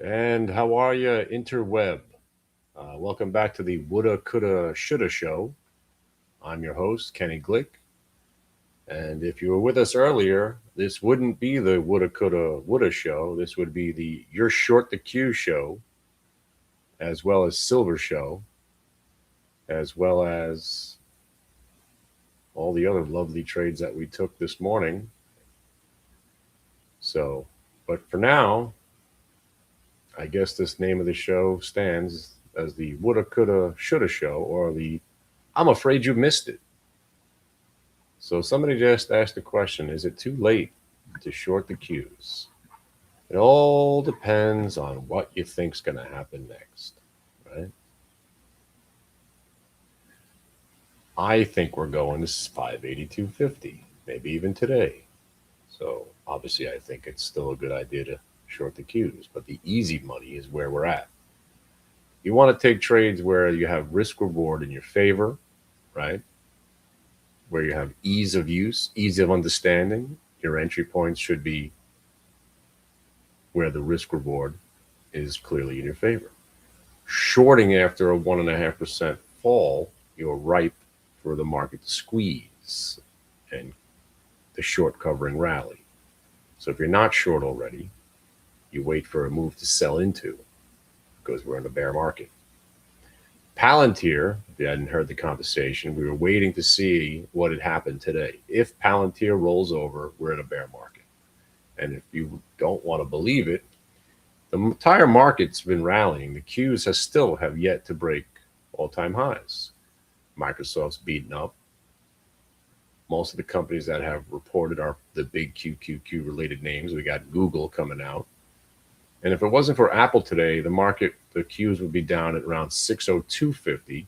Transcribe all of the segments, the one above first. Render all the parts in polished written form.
And how are you, interweb? Welcome back to the Woulda, Coulda, Shoulda show. I'm your host, Kenny Glick. And if you were with us earlier, this wouldn't be the Woulda, Coulda, Woulda show. This would be the You're Short the Q show, as well as Silver show, as well as all the other lovely trades that we took this morning. So, but for now, I guess this name of the show stands as the Woulda, Coulda, Shoulda show, or the I'm afraid you missed it. So somebody just asked the question, is it too late to short the Qs? It all depends on what you think's going to happen next, right? I think we're going to 582.50, maybe even today. So obviously I think it's still a good idea to short the Qs, but the easy money is where we're at. You want to take trades where you have risk reward in your favor, right? Where you have ease of use, ease of understanding. Your entry points should be where the risk reward is clearly in your favor. Shorting after a 1.5% fall, you're ripe for the market to squeeze and the short covering rally. So if you're not short already, you wait for a move to sell into because we're in a bear market. Palantir, if you hadn't heard the conversation, we were waiting to see what had happened today. If Palantir rolls over, we're in a bear market. And if you don't want to believe it, the entire market's been rallying. The Qs still have yet to break all-time highs. Microsoft's beaten up. Most of the companies that have reported are the big QQQ related names. We got Google coming out. And if it wasn't for Apple today, the market, the Qs would be down at around 602.50,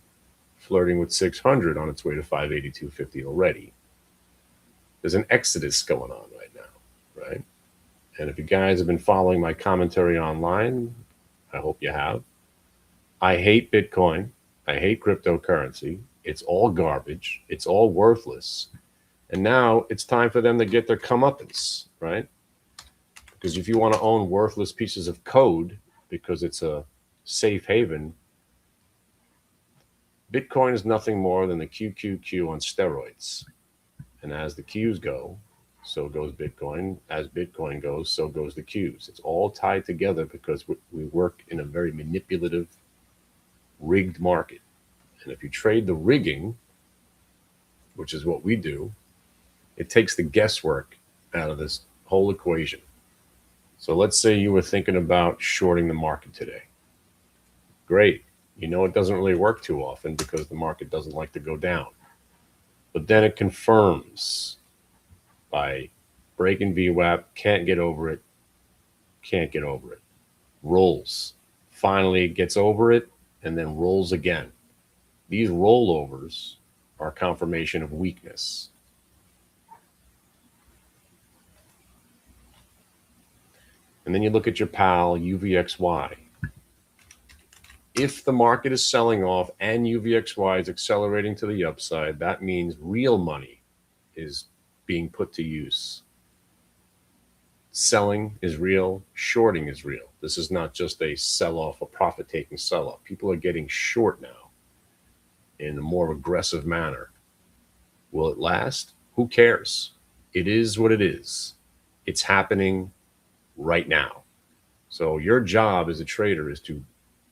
flirting with 600 on its way to 582.50 already. There's an exodus going on right now, right? And if you guys have been following my commentary online, I hope you have. I hate Bitcoin. I hate cryptocurrency. It's all garbage. It's all worthless. And now it's time for them to get their comeuppance, right? Because if you want to own worthless pieces of code because it's a safe haven, Bitcoin is nothing more than the QQQ on steroids. And as the Qs go, so goes Bitcoin. As Bitcoin goes, so goes the Qs. It's all tied together because we work in a very manipulative, rigged market. And if you trade the rigging, which is what we do, it takes the guesswork out of this whole equation. So let's say you were thinking about shorting the market today. Great. You know it doesn't really work too often because the market doesn't like to go down. But then it confirms by breaking VWAP, can't get over it, can't get over it. Rolls. Finally gets over it and then rolls again. These rollovers are confirmation of weakness. And then you look at your pal, UVXY. If the market is selling off and UVXY is accelerating to the upside, that means real money is being put to use. Selling is real, shorting is real. This is not just a sell off, a profit taking sell off. People are getting short now in a more aggressive manner. Will it last? Who cares? It is what it is. It's happening right now. So your job as a trader is to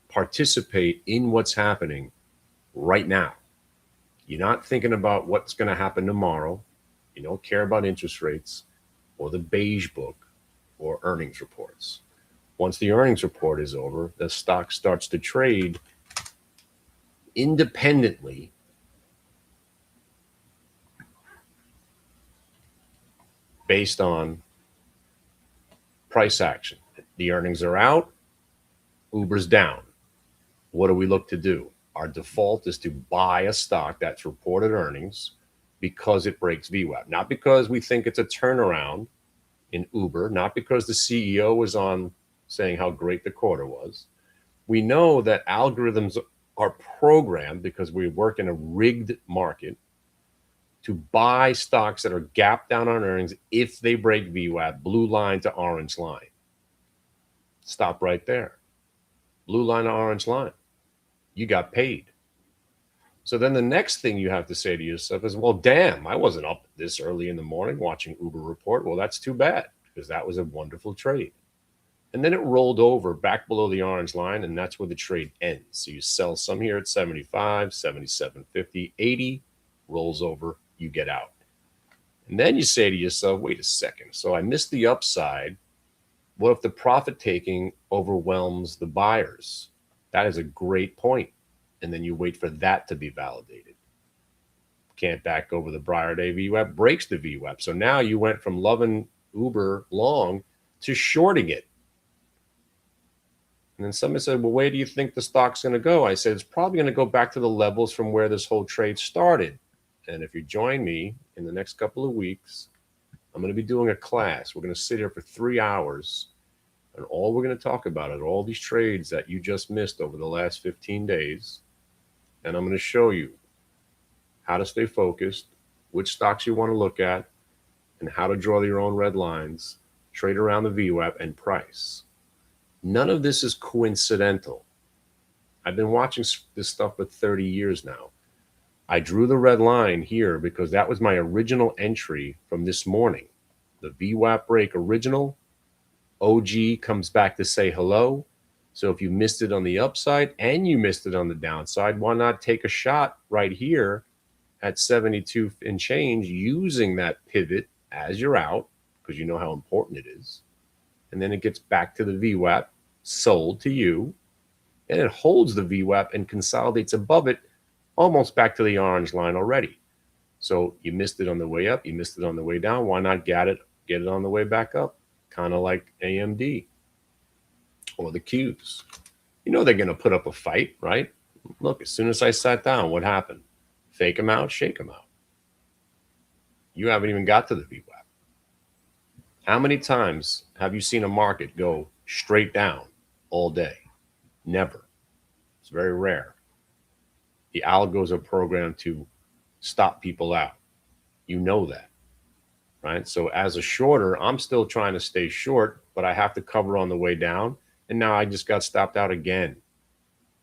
participate in what's happening right now. You're not thinking about what's going to happen tomorrow. You don't care about interest rates or the beige book or earnings reports. Once the earnings report is over, the stock starts to trade independently based on price action. The earnings are out, Uber's down. What do we look to do? Our default is to buy a stock that's reported earnings because it breaks VWAP, not because we think it's a turnaround in Uber, not because the CEO was on saying how great the quarter was. We know that algorithms are programmed because we work in a rigged market to buy stocks that are gap down on earnings if they break VWAP, blue line to orange line. Stop right there. Blue line or orange line. You got paid. So then the next thing you have to say to yourself is, well, damn, I wasn't up this early in the morning watching Uber report. Well, that's too bad because that was a wonderful trade. And then it rolled over back below the orange line, and that's where the trade ends. So you sell some here at 75, 77.50, 80, rolls over, you get out. And then you say to yourself, wait a second. So I missed the upside. What if the profit taking overwhelms the buyers? That is a great point. And then you wait for that to be validated. Can't back over the Briar Day VWAP, breaks the VWAP. So now you went from loving Uber long to shorting it. And then somebody said, well, where do you think the stock's going to go? I said, it's probably going to go back to the levels from where this whole trade started. And if you join me in the next couple of weeks, I'm going to be doing a class. We're going to sit here for 3 hours. And all we're going to talk about are all these trades that you just missed over the last 15 days. And I'm going to show you how to stay focused, which stocks you want to look at, and how to draw your own red lines, trade around the VWAP, and price. None of this is coincidental. I've been watching this stuff for 30 years now. I drew the red line here because that was my original entry from this morning. The VWAP break original. OG comes back to say hello. So if you missed it on the upside and you missed it on the downside, why not take a shot right here at 72 and change using that pivot as you're out, because you know how important it is. And then it gets back to the VWAP, sold to you, and it holds the VWAP and consolidates above it, almost back to the orange line already. So you missed it on the way up, you missed it on the way down. Why not get it on the way back up? Kind of like AMD or the Qs. You know they're going to put up a fight, right? Look, as soon as I sat down, what happened? Fake them out, shake them out. You haven't even got to the VWAP. How many times have you seen a market go straight down all day? Never. It's very rare. The algos are programmed to stop people out. You know that, right? So as a shorter, I'm still trying to stay short, but I have to cover on the way down. And now I just got stopped out again.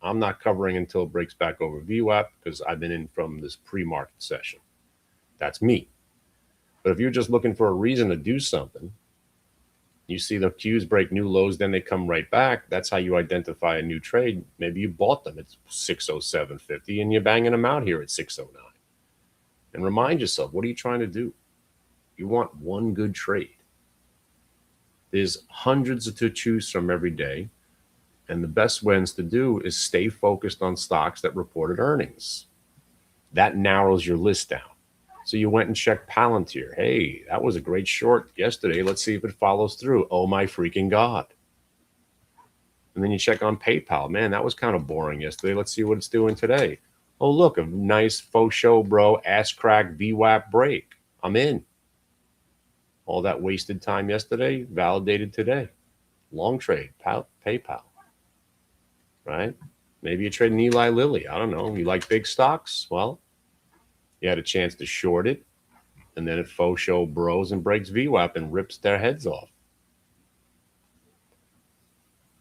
I'm not covering until it breaks back over VWAP because I've been in from this pre-market session. That's me. But if you're just looking for a reason to do something, you see the Qs break new lows, then they come right back. That's how you identify a new trade. Maybe you bought them at 607.50 and you're banging them out here at 609. And remind yourself, what are you trying to do? You want one good trade. There's hundreds to choose from every day. And the best ones to do is stay focused on stocks that reported earnings. That narrows your list down. So you went and checked Palantir. Hey, that was a great short yesterday. Let's see if it follows through. Oh, my freaking God. And then you check on PayPal. Man, that was kind of boring yesterday. Let's see what it's doing today. Oh, look, a nice faux show, bro. Ass crack VWAP break. I'm in. All that wasted time yesterday, validated today. Long trade, PayPal. Right? Maybe you're trading Eli Lilly. I don't know. You like big stocks? Well, you had a chance to short it, and then it faux show bros and breaks VWAP and rips their heads off.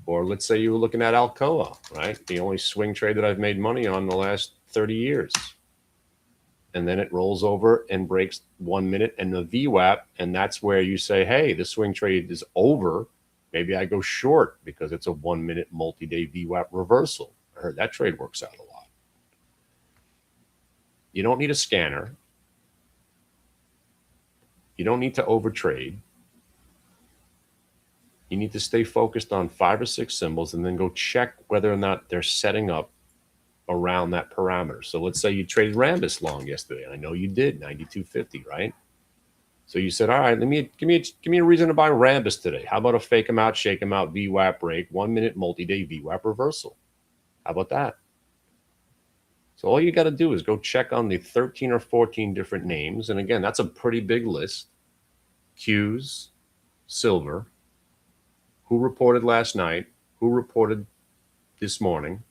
Or let's say you were looking at Alcoa, right? The only swing trade that I've made money on the last 30 years. And then it rolls over and breaks 1 minute and the VWAP, and that's where you say, hey, the swing trade is over. Maybe I go short because it's a 1 minute multi-day VWAP reversal. I heard that trade works out a lot. You don't need a scanner. You don't need to overtrade. You need to stay focused on 5 or 6 symbols and then go check whether or not they're setting up around that parameter. So let's say you traded Rambus long yesterday. I know you did, 92.50, right? So you said, all right, give me a reason to buy Rambus today. How about a fake them out, shake them out, VWAP break, 1 minute multi-day VWAP reversal? How about that? So all you got to do is go check on the 13 or 14 different names. And again, that's a pretty big list. Qs, silver, who reported last night, who reported this morning,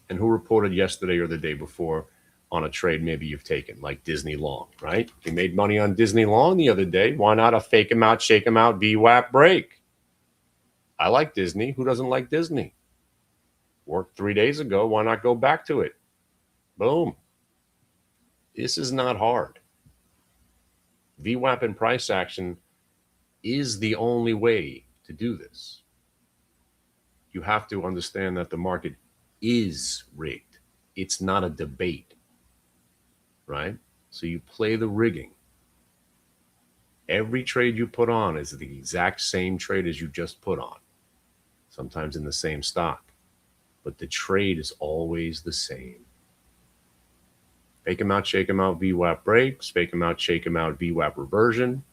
and who reported yesterday or the day before on a trade maybe you've taken, like Disney Long, right? You made money on Disney Long the other day. Why not a fake them out, shake them out, VWAP break? I like Disney. Who doesn't like Disney? Worked 3 days ago. Why not go back to it? Boom. This is not hard. VWAP and price action is the only way to do this. You have to understand that the market is rigged. It's not a debate, right? So you play the rigging. Every trade you put on is the exact same trade as you just put on, sometimes in the same stock, but the trade is always the same. Fake them out, shake them out, VWAP breaks, fake them out, shake them out, VWAP reversion,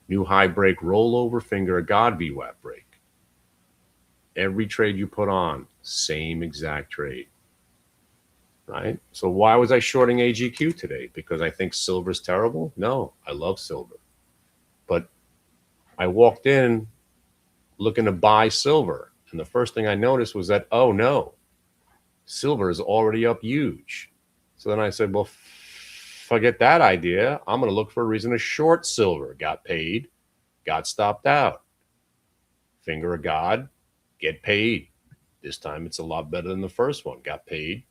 new high break rollover, finger of God, VWAP break. Every trade you put on, same exact trade, right? So why was I shorting AGQ today? Because I think silver's terrible? No, I love silver. But I walked in looking to buy silver, and the first thing I noticed was that, oh no, silver is already up huge. So then I said, well, forget that idea. I'm going to look for a reason to short silver. Got paid, got stopped out. Finger of God, get paid. This time it's a lot better than the first one. Got paid,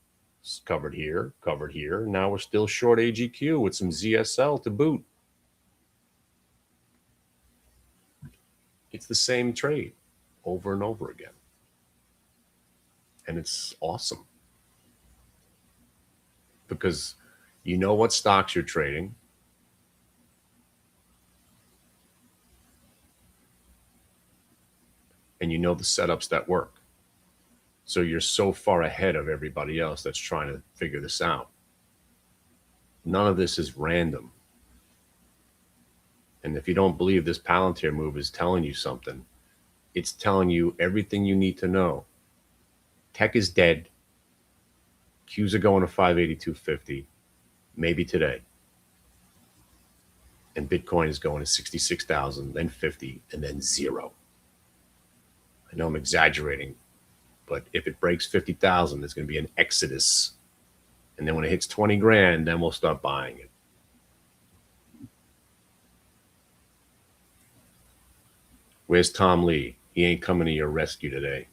covered here, covered here. Now we're still short AGQ with some ZSL to boot. It's the same trade over and over again. And it's awesome because you know what stocks you're trading. And you know the setups that work. So you're so far ahead of everybody else that's trying to figure this out. None of this is random. And if you don't believe this Palantir move is telling you something, it's telling you everything you need to know. Tech is dead. Qs are going to 582.50, maybe today. And Bitcoin is going to 66,000, then 50, and then zero. I know I'm exaggerating, but if it breaks 50,000, there's going to be an exodus. And then when it hits 20 grand, then we'll start buying it. Where's Tom Lee? He ain't coming to your rescue today.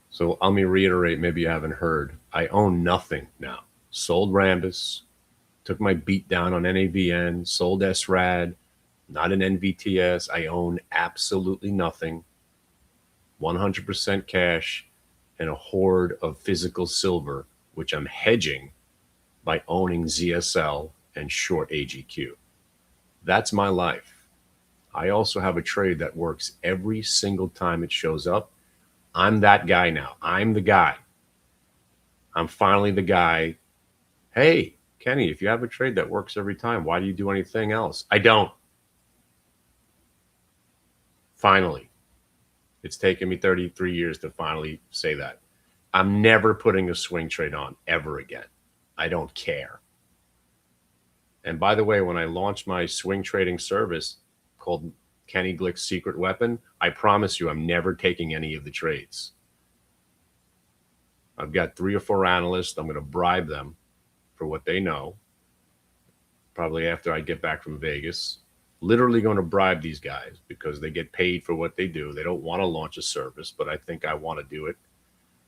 So let me reiterate, maybe you haven't heard. I own nothing now. Sold Rambus, took my beat down on NAVN, sold SRAD, not an NVTS. I own absolutely nothing. 100% cash and a hoard of physical silver, which I'm hedging by owning ZSL and short AGQ. That's my life. I also have a trade that works every single time it shows up. I'm that guy now. I'm the guy. I'm finally the guy. Hey, Kenny, if you have a trade that works every time, why do you do anything else? I don't. Finally. It's taken me 33 years to finally say that. I'm never putting a swing trade on ever again. I don't care. And by the way, when I launched my swing trading service called Kenny Glick's Secret Weapon, I promise you I'm never taking any of the trades. I've got 3 or 4 analysts. I'm going to bribe them for what they know, probably after I get back from Vegas. Literally going to bribe these guys because they get paid for what they do. They don't want to launch a service, but I think I want to do it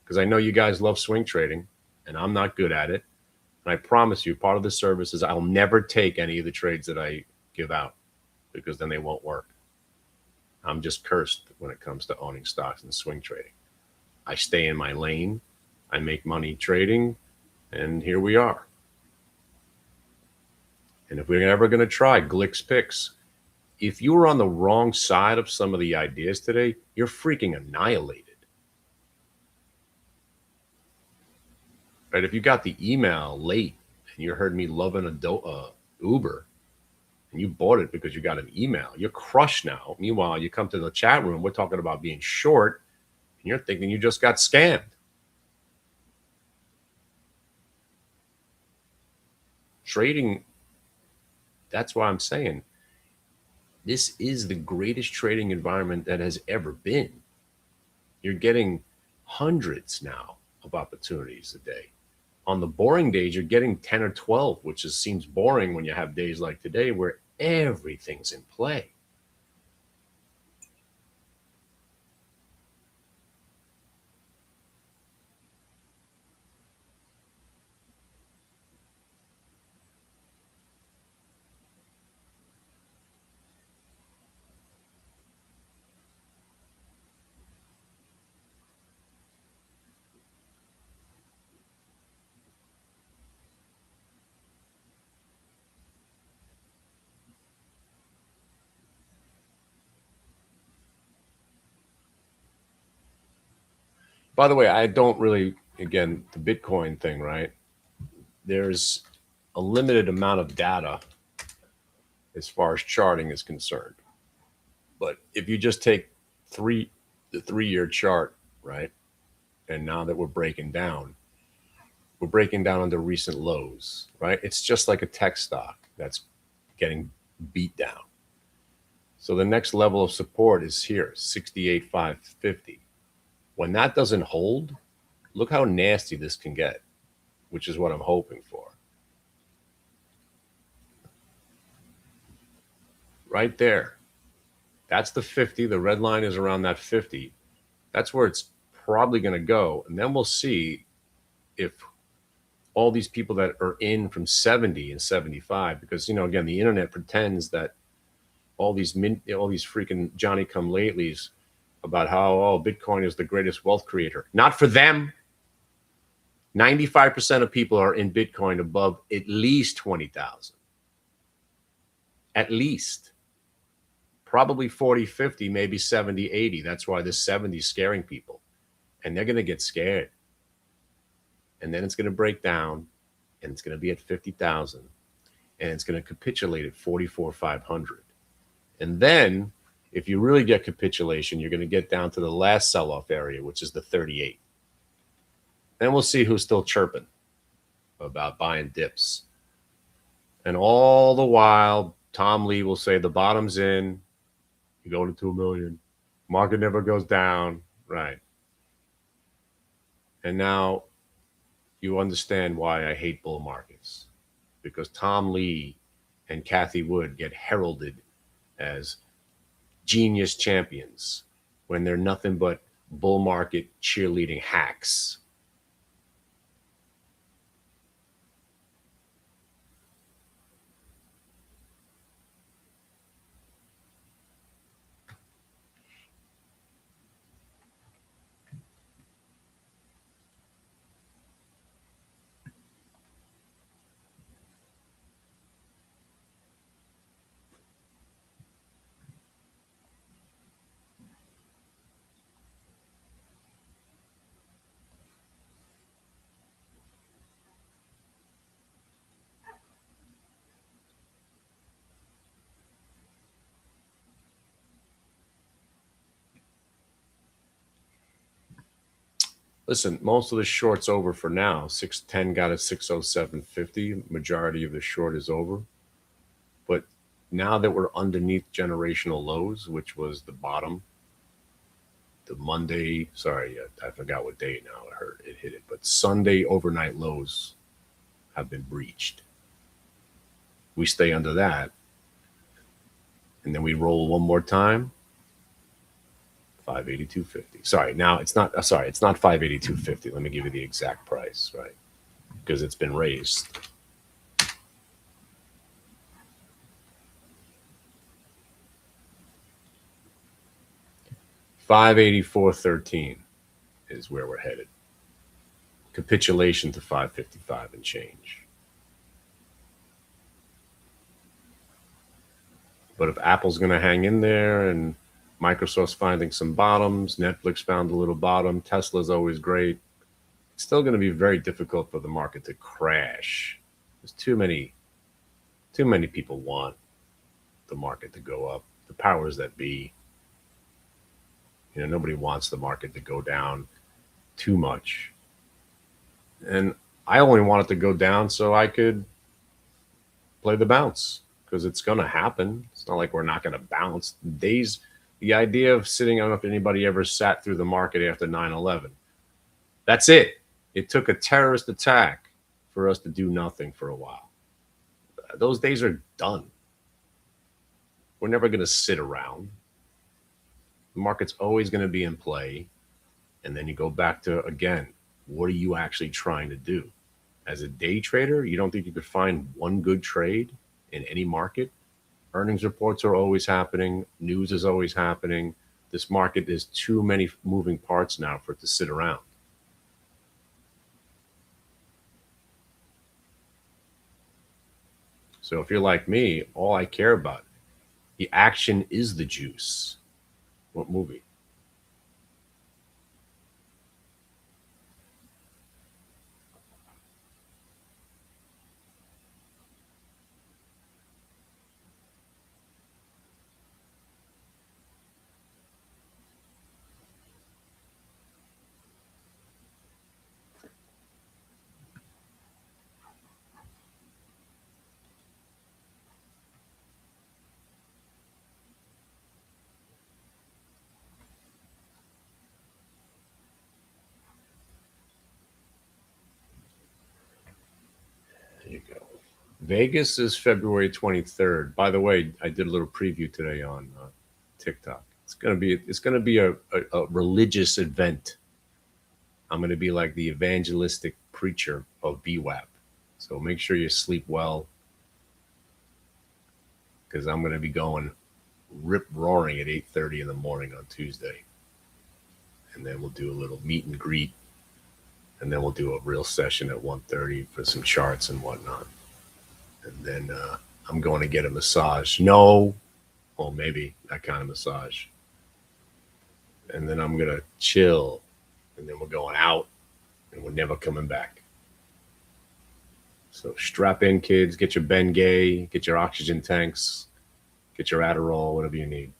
because I know you guys love swing trading and I'm not good at it. And I promise you, part of the service is I'll never take any of the trades that I give out because then they won't work. I'm just cursed when it comes to owning stocks and swing trading. I stay in my lane. I make money trading, and here we are. And if we're ever going to try Glick's picks, if you were on the wrong side of some of the ideas today, you're freaking annihilated. Right? If you got the email late and you heard me loving Uber, and you bought it because you got an email, you're crushed now. Meanwhile, you come to the chat room, we're talking about being short, and you're thinking you just got scammed. Trading, that's why I'm saying this is the greatest trading environment that has ever been. You're getting hundreds now of opportunities a day. On the boring days, you're getting 10 or 12, which just seems boring when you have days like today where everything's in play. By the way, I don't really, again, the Bitcoin thing, right? There's a limited amount of data as far as charting is concerned. But if you just take the 3-year chart, right? And now that we're breaking down under recent lows, right? It's just like a tech stock that's getting beat down. So the next level of support is here, 68,550. When that doesn't hold, look how nasty this can get, which is what I'm hoping for. Right there. That's the 50. The red line is around that 50. That's where it's probably going to go. And then we'll see if all these people that are in from 70 and 75, because, again, the internet pretends that all these freaking Johnny come latelys about how, Bitcoin is the greatest wealth creator. Not for them. 95% of people are in Bitcoin above at least 20,000. At least. Probably 40, 50, maybe 70, 80. That's why this 70 is scaring people. And they're going to get scared. And then it's going to break down, and it's going to be at 50,000. And it's going to capitulate at 44,500. And then, if you really get capitulation, you're going to get down to the last sell-off area, which is the 38. Then we'll see who's still chirping about buying dips. And all the while, Tom Lee will say the bottom's in. You go to 2 million. Market never goes down. Right. And now you understand why I hate bull markets. Because Tom Lee and Cathie Wood get heralded as genius champions when they're nothing but bull market cheerleading hacks. Listen, most of the short's over for now. 610 got a 607.50. Majority of the short is over. But now that we're underneath generational lows, which was the bottom, the Monday, sorry, I forgot what day now it hit it, but Sunday overnight lows have been breached. We stay under that, and then we roll one more time. 582.50. Sorry, now it's not. Sorry, it's not 582.50. Let me give you the exact price, right? Because it's been raised. $584.13 is where we're headed. Capitulation to 555 and change. But if Apple's going to hang in there and Microsoft's finding some bottoms, Netflix found a little bottom, Tesla's always great, it's still going to be very difficult for the market to crash. There's too many people want the market to go up. The powers that be. Nobody wants the market to go down too much. And I only want it to go down so I could play the bounce, because it's going to happen. It's not like we're not going to bounce. The idea of sitting, I don't know if anybody ever sat through the market after 9/11. That's it. It took a terrorist attack for us to do nothing for a while. Those days are done. We're never going to sit around. The market's always going to be in play. And then you go back to, again, what are you actually trying to do? As a day trader, you don't think you could find one good trade in any market? Earnings reports are always happening. News is always happening. This market is too many moving parts now for it to sit around. So if you're like me, all I care about, the action is the juice. What movie? There you go. Vegas is February 23rd. By the way, I did a little preview today on TikTok. It's gonna be a religious event. I'm gonna be like the evangelistic preacher of VWAP. So make sure you sleep well, because I'm gonna be going rip roaring at 8:30 in the morning on Tuesday, and then we'll do a little meet and greet, and then we'll do a real session at 1:30 for some charts and whatnot. And then I'm going to get a massage. No, well, maybe that kind of massage. And then I'm going to chill. And then we're going out, and we're never coming back. So strap in, kids. Get your Bengay. Get your oxygen tanks. Get your Adderall, whatever you need.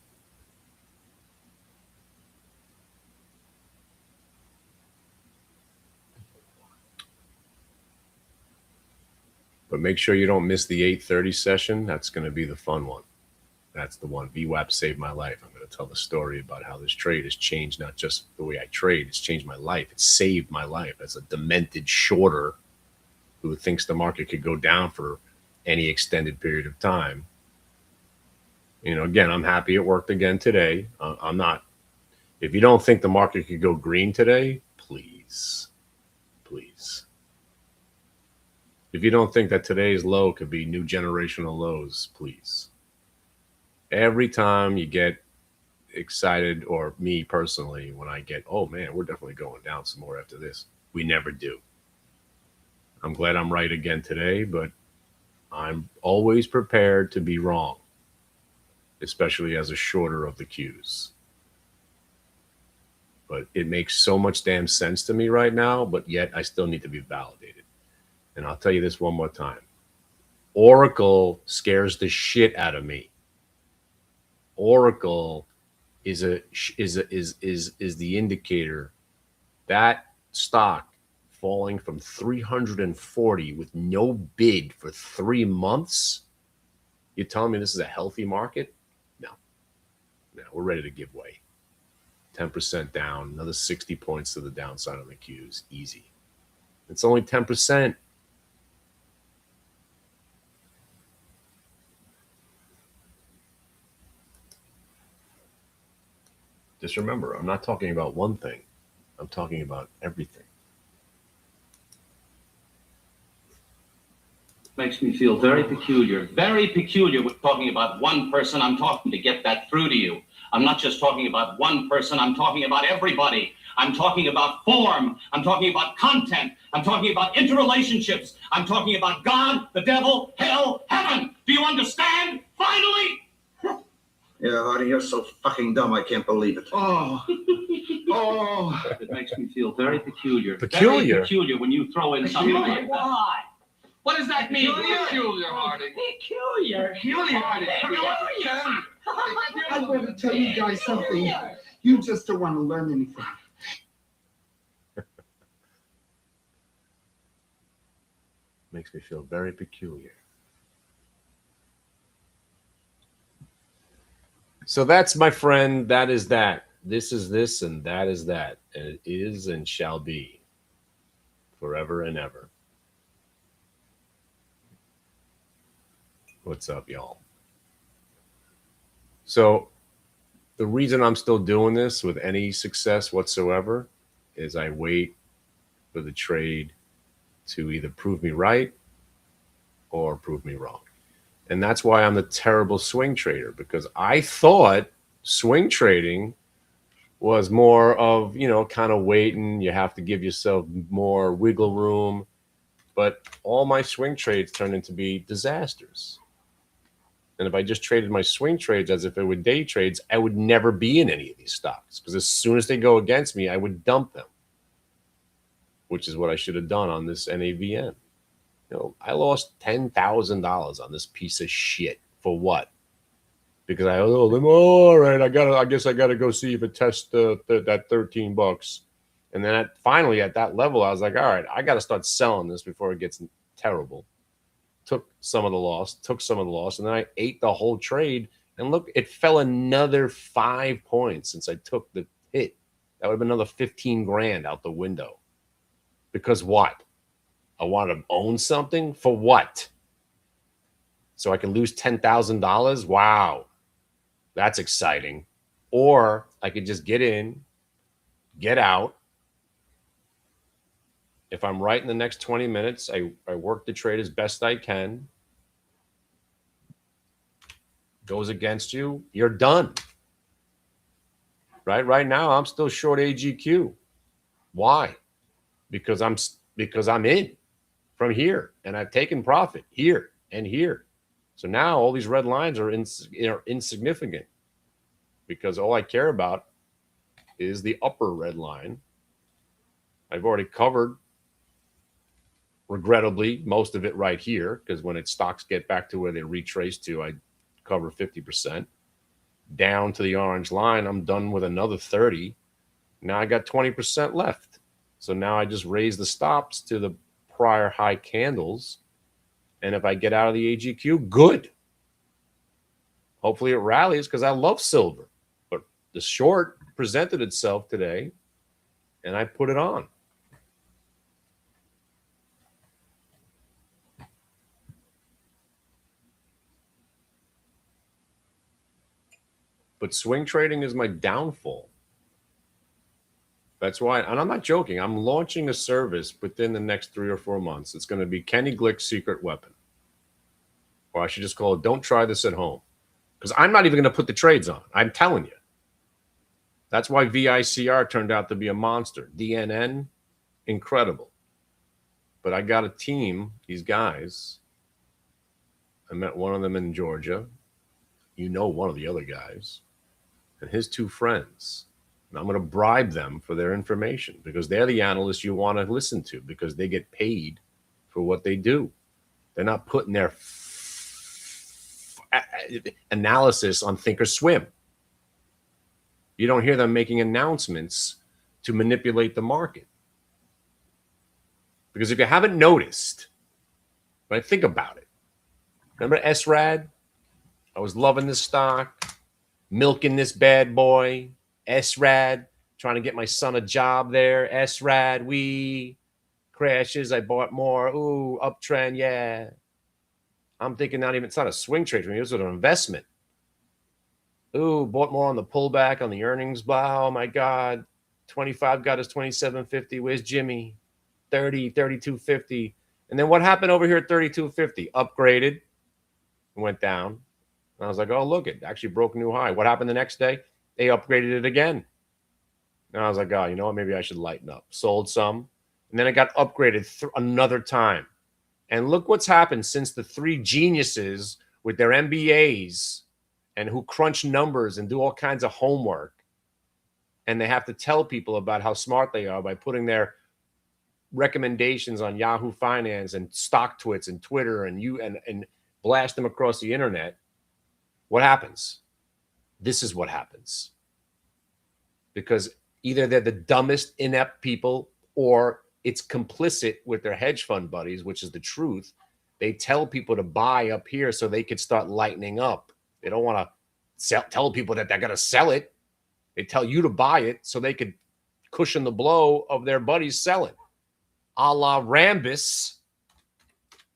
But make sure you don't miss the 8:30 session. That's going to be the fun one. That's the one. VWAP saved my life. I'm going to tell the story about how this trade has changed not just the way I trade. It's changed my life. It's saved my life as a demented shorter who thinks the market could go down for any extended period of time. You know, again, I'm happy it worked again today. I'm not. If you don't think the market could go green today, please. If you don't think that today's low could be new generational lows, please. Every time you get excited, or me personally, when I get, oh man, we're definitely going down some more after this, we never do. I'm glad I'm right again today, but I'm always prepared to be wrong, especially as a shorter of the Qs. But it makes so much damn sense to me right now, but yet I still need to be validated. And I'll tell you this one more time. Oracle scares the shit out of me. Oracle is the indicator. That stock falling from 340 with no bid for 3 months. You're telling me this is a healthy market? No, we're ready to give way. 10% down, another 60 points to the downside on the Qs. Easy. It's only 10%. Just remember, I'm not talking about one thing. I'm talking about everything. Makes me feel very peculiar with talking about one person. I'm talking to get that through to you. I'm not just talking about one person. I'm talking about everybody. I'm talking about form. I'm talking about content. I'm talking about interrelationships. I'm talking about God, the devil, hell, heaven. Do you understand? Finally! Yeah, Hardy, you're so fucking dumb, I can't believe it. Oh. It makes me feel very peculiar. Peculiar? Very peculiar when you throw in something like that. Why? What does that mean? Peculiar, Hardy. Peculiar, Hardy. I want to tell you guys something. You just don't want to learn anything. Makes me feel very peculiar. So that's, my friend, that is that. This is this, and that is that. And it is and shall be forever and ever. What's up, y'all? So the reason I'm still doing this with any success whatsoever is I wait for the trade to either prove me right or prove me wrong. And that's why I'm the terrible swing trader, because I thought swing trading was more of, kind of waiting. You have to give yourself more wiggle room. But all my swing trades turned into be disasters. And if I just traded my swing trades as if they were day trades, I would never be in any of these stocks, because as soon as they go against me, I would dump them, which is what I should have done on this NAVN. I lost $10,000 on this piece of shit. For what? Because all right, I guess I gotta go see if it tests that $13. And then finally at that level, I was like, all right, I gotta start selling this before it gets terrible. Took some of the loss, and then I ate the whole trade. And look, it fell another 5 points since I took the hit. That would have been another 15 grand out the window. Because what? I want to own something? For what? So I can lose $10,000? Wow. That's exciting. Or I could just get in, get out. If I'm right in the next 20 minutes, I work the trade as best I can. Goes against you, you're done. Right now, I'm still short AGQ. Why? Because I'm in from here, and I've taken profit here and here. So now all these red lines are insignificant, because all I care about is the upper red line. I've already covered, regrettably, most of it right here, because when stocks get back to where they retrace to, I cover 50%. Down to the orange line, I'm done with another 30. Now I got 20% left. So now I just raise the stops to the prior high candles. And if I get out of the AGQ, good. Hopefully it rallies, because I love silver. But the short presented itself today, and I put it on. But swing trading is my downfall. That's why, and I'm not joking, I'm launching a service within the next 3 or 4 months. It's going to be Kenny Glick's secret weapon. Or I should just call it, don't try this at home. Because I'm not even going to put the trades on. I'm telling you. That's why VICR turned out to be a monster. DNN, incredible. But I got a team, these guys. I met one of them in Georgia. One of the other guys. And his 2 friends. And I'm going to bribe them for their information, because they're the analysts you want to listen to, because they get paid for what they do. They're not putting their analysis on Thinkorswim. You don't hear them making announcements to manipulate the market. Because if you haven't noticed, right, think about it. Remember SRAD? I was loving this stock, milking this bad boy. SRAD, trying to get my son a job there. SRAD, crashes. I bought more. Ooh, uptrend, yeah. I'm thinking it's not a swing trade for me. It was an investment. Ooh, bought more on the pullback on the earnings. Wow, oh my God. 25 got us 27.50. Where's Jimmy? 30, 32.50. And then what happened over here at 32.50? Upgraded and went down. And I was like, oh, look, it actually broke a new high. What happened the next day? They upgraded it again. And I was like, oh, you know what? Maybe I should lighten up. Sold some. And then it got upgraded another time. And look what's happened since the 3 geniuses with their MBAs and who crunch numbers and do all kinds of homework. And they have to tell people about how smart they are by putting their recommendations on Yahoo Finance and StockTwits and Twitter and blast them across the internet. What happens? This is what happens. Because either they're the dumbest, inept people, or it's complicit with their hedge fund buddies, which is the truth. They tell people to buy up here so they could start lightening up. They don't want to tell people that they're going to sell it. They tell you to buy it so they could cushion the blow of their buddies selling. A la Rambus.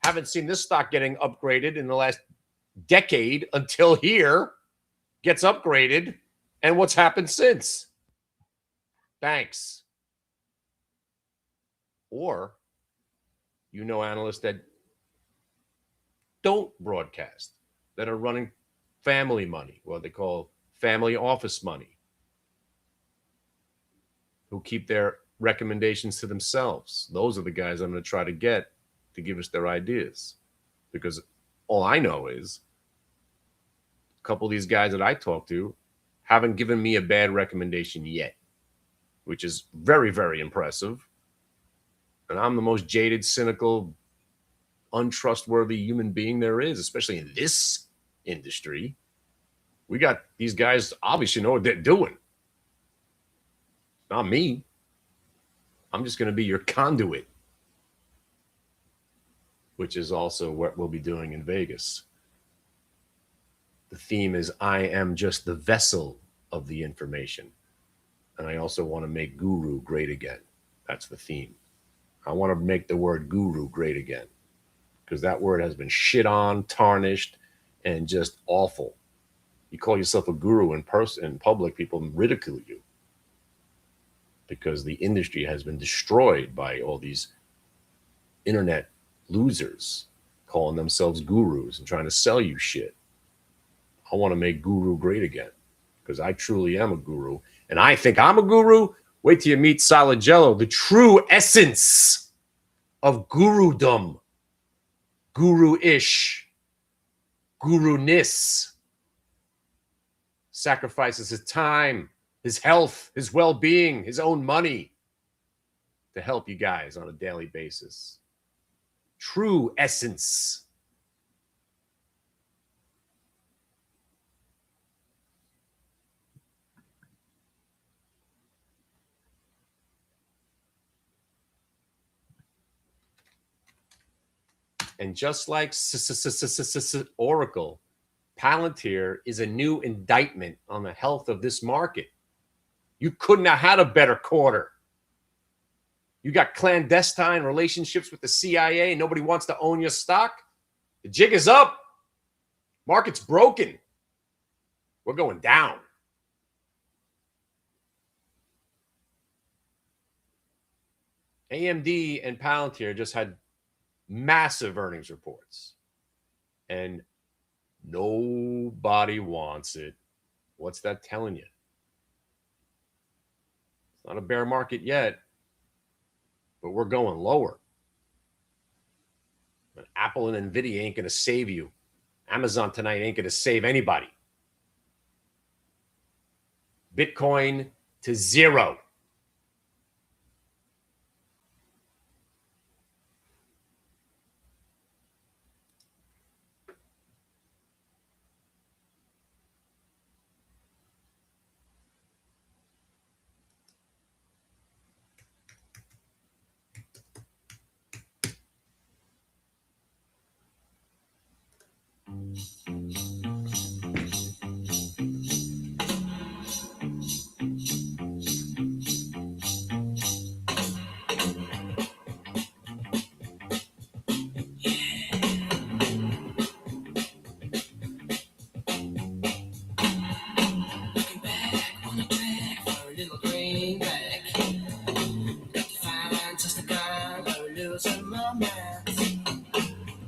Haven't seen this stock getting upgraded in the last decade until here gets upgraded, and what's happened since. Thanks. Or, analysts that don't broadcast, that are running family money, what they call family office money, who keep their recommendations to themselves. Those are the guys I'm going to try to get to give us their ideas. Because all I know is a couple of these guys that I talk to haven't given me a bad recommendation yet, which is very, very impressive. And I'm the most jaded, cynical, untrustworthy human being there is, especially in this industry. We got these guys obviously know what they're doing. Not me. I'm just going to be your conduit, which is also what we'll be doing in Vegas. The theme is I am just the vessel of the information. And I also want to make guru great again. That's the theme. I want to make the word guru great again, because that word has been shit on, tarnished, and just awful. You call yourself a guru in public, people ridicule you, because the industry has been destroyed by all these internet losers calling themselves gurus and trying to sell you shit. I want to make guru great again, because I truly am a guru. And I think I'm a guru. Wait till you meet Solid Jello, the true essence of gurudom, guru-ish, guru-ness. Sacrifices his time, his health, his well-being, his own money to help you guys on a daily basis. True essence. And just like Oracle, Palantir is a new indictment on the health of this market. You couldn't have had a better quarter. You got clandestine relationships with the CIA. Nobody wants to own your stock. The jig is up. Market's broken. We're going down. AMD and Palantir just had massive earnings reports, and nobody wants it. What's that telling you? It's not a bear market yet, but we're going lower. And Apple and Nvidia ain't going to save you. Amazon tonight ain't going to save anybody. Bitcoin to zero.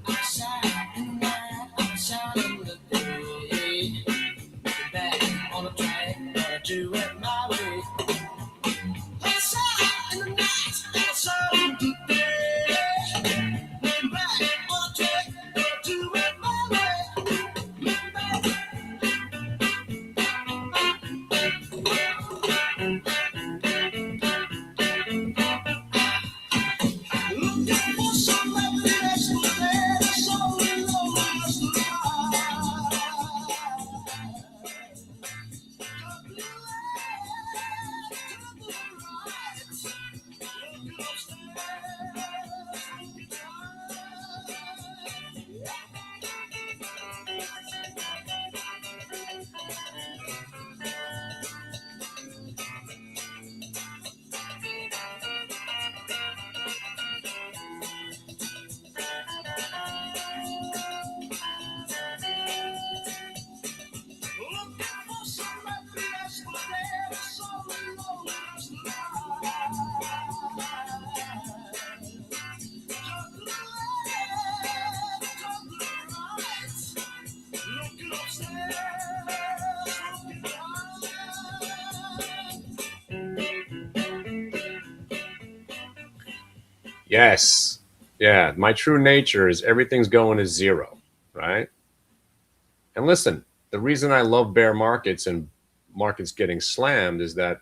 Outside in the night, I'm shining. Yes. Yeah. My true nature is everything's going to zero, right? And listen, the reason I love bear markets and markets getting slammed is that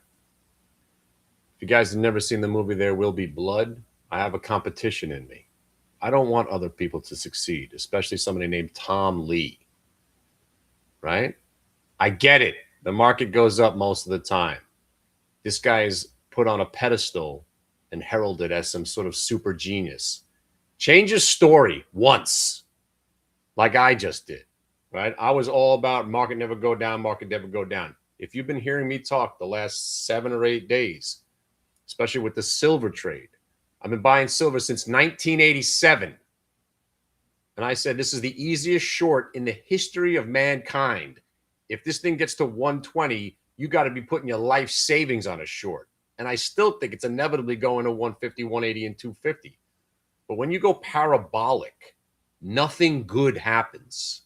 if you guys have never seen the movie There Will Be Blood, I have a competition in me. I don't want other people to succeed, especially somebody named Tom Lee, right? I get it. The market goes up most of the time. This guy is put on a pedestal and heralded as some sort of super genius. Change his story once, like I just did, right? I was all about market never go down, market never go down. If you've been hearing me talk the last 7 or 8 days, especially with the silver trade, I've been buying silver since 1987. And I said, this is the easiest short in the history of mankind. If this thing gets to 120, you got to be putting your life savings on a short. And I still think it's inevitably going to 150, 180, and 250. But when you go parabolic, nothing good happens.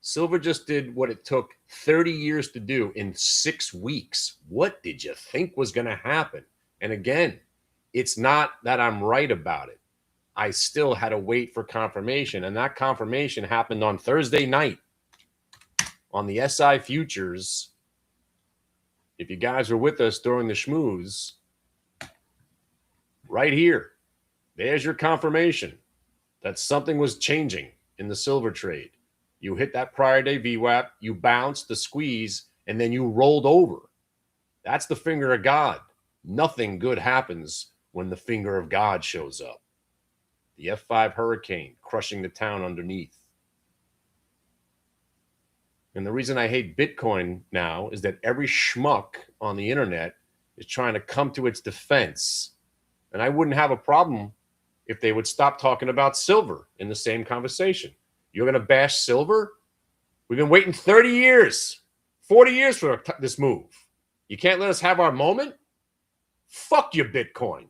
Silver just did what it took 30 years to do in 6 weeks. What did you think was going to happen? And again, it's not that I'm right about it. I still had to wait for confirmation. And that confirmation happened on Thursday night on the SI futures. If you guys were with us during the schmooze, right here, there's your confirmation that something was changing in the silver trade. You hit that prior day VWAP, you bounced the squeeze, and then you rolled over. That's the finger of God. Nothing good happens when the finger of God shows up. The F5 hurricane crushing the town underneath. And the reason I hate Bitcoin now is that every schmuck on the internet is trying to come to its defense. And I wouldn't have a problem if they would stop talking about silver in the same conversation. You're going to bash silver? We've been waiting 30 years, 40 years for this move. You can't let us have our moment? Fuck your Bitcoin.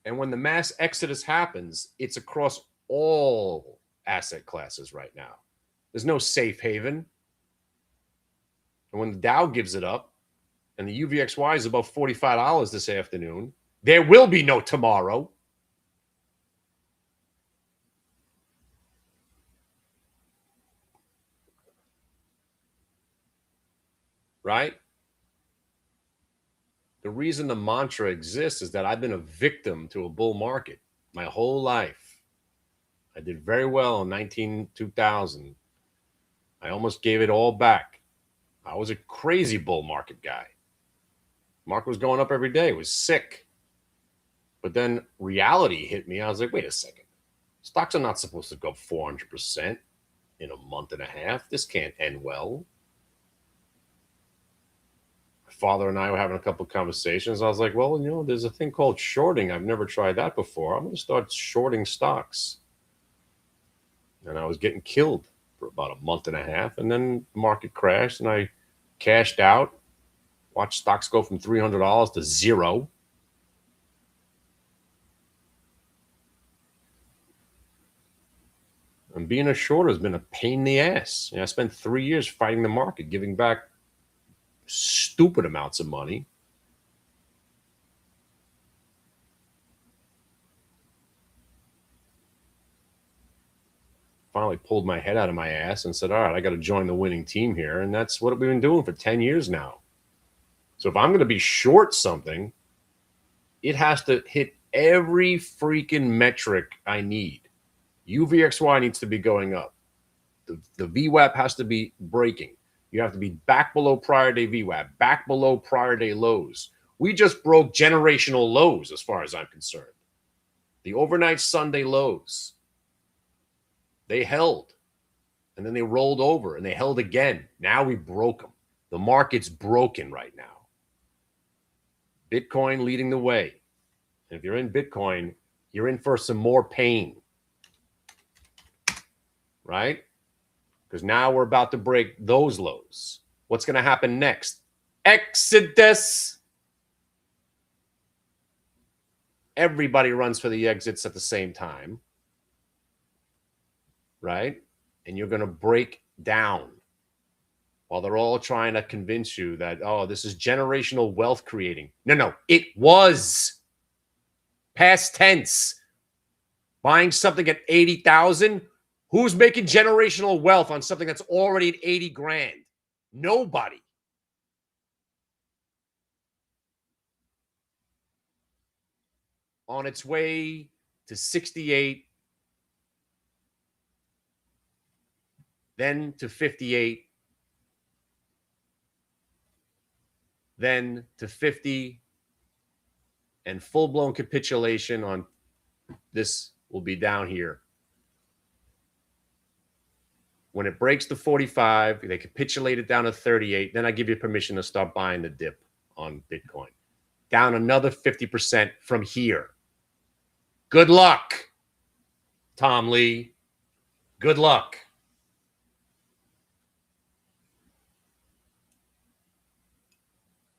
And when the mass exodus happens, it's across all asset classes right now. There's no safe haven. And when the Dow gives it up and the UVXY is above $45 this afternoon, there will be no tomorrow. Right? The reason the mantra exists is that I've been a victim to a bull market my whole life. I did very well in 2000. I almost gave it all back. I was a crazy bull market guy. Market was going up every day. It was sick. But then reality hit me. I was like, wait a second. Stocks are not supposed to go 400% in a month and a half. This can't end well. My father and I were having a couple of conversations. I was like, well, you know, there's a thing called shorting. I've never tried that before. I'm going to start shorting stocks. And I was getting killed for about a month and a half. And then the market crashed and I cashed out. Watched stocks go from $300 to zero. And being a shorter has been a pain in the ass. You know, I spent 3 years fighting the market, giving back stupid amounts of money. Finally pulled my head out of my ass and said, all right, I got to join the winning team here. And that's what we've been doing for 10 years now. So if I'm going to be short something, it has to hit every freaking metric I need. UVXY needs to be going up. The VWAP has to be breaking. You have to be back below prior day VWAP, back below prior day lows. We just broke generational lows as far as I'm concerned. The overnight Sunday lows. They held. And then they rolled over and they held again. Now we broke them. The market's broken right now. Bitcoin leading the way. And if you're in Bitcoin, you're in for some more pain. Right? Because now we're about to break those lows. What's going to happen next? Exodus. Everybody runs for the exits at the same time. Right? And you're going to break down. while they're all trying to convince you that, oh, this is generational wealth creating. No, it was past tense. Buying something at 80,000. Who's making generational wealth on something that's already at 80 grand? Nobody. On its way to 68, then to 58, then to 50, and full-blown capitulation on this will be down here. When it breaks to 45, they capitulate it down to 38. Then I give you permission to start buying the dip on Bitcoin. Down another 50% from here. Good luck, Tom Lee. Good luck.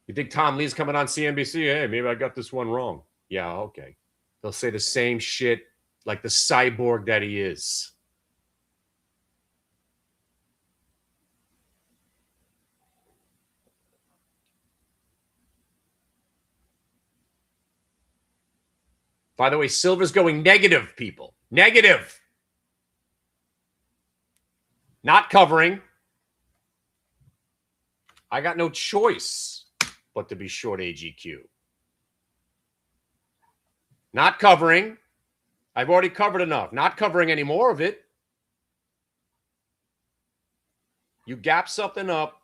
You think Tom Lee's coming on CNBC? Hey, maybe I got this one wrong. Yeah, okay. They'll say the same shit like the cyborg that he is. By the way, silver's going negative, people. Negative. Not covering. I got no choice but to be short AGQ. Not covering. I've already covered enough. Not covering any more of it. You gap something up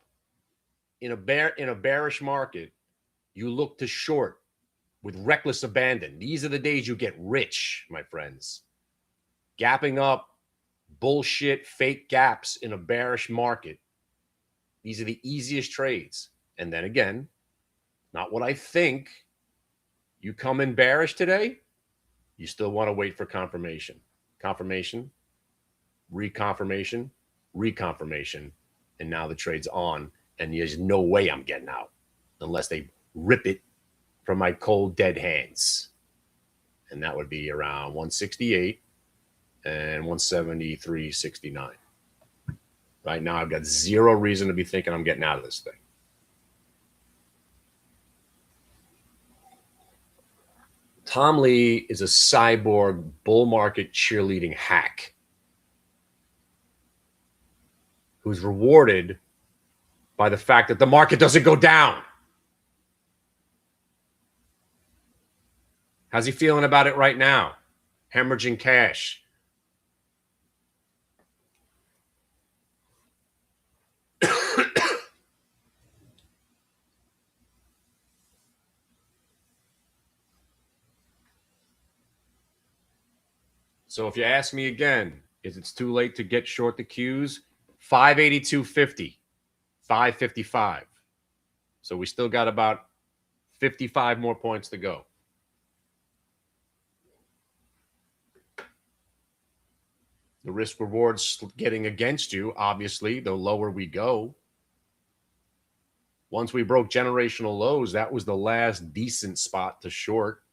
in a bearish market, you look to short with reckless abandon. These are the days you get rich, my friends. Gapping up bullshit, fake gaps in a bearish market. These are the easiest trades. And then again, not what I think. You come in bearish today, you still want to wait for confirmation. Confirmation, reconfirmation, reconfirmation. And now the trade's on. And there's no way I'm getting out unless they rip it from my cold, dead hands. And that would be around 168 and 173.69. Right now, I've got zero reason to be thinking I'm getting out of this thing. Tom Lee is a cyborg bull market cheerleading hack who's rewarded by the fact that the market doesn't go down. How's he feeling about it right now? Hemorrhaging cash. So if you ask me again, is it too late to get short the Qs? 582.50, 555. So we still got about 55 more points to go. The risk reward's getting against you, obviously, the lower we go. Once we broke generational lows, that was the last decent spot to short.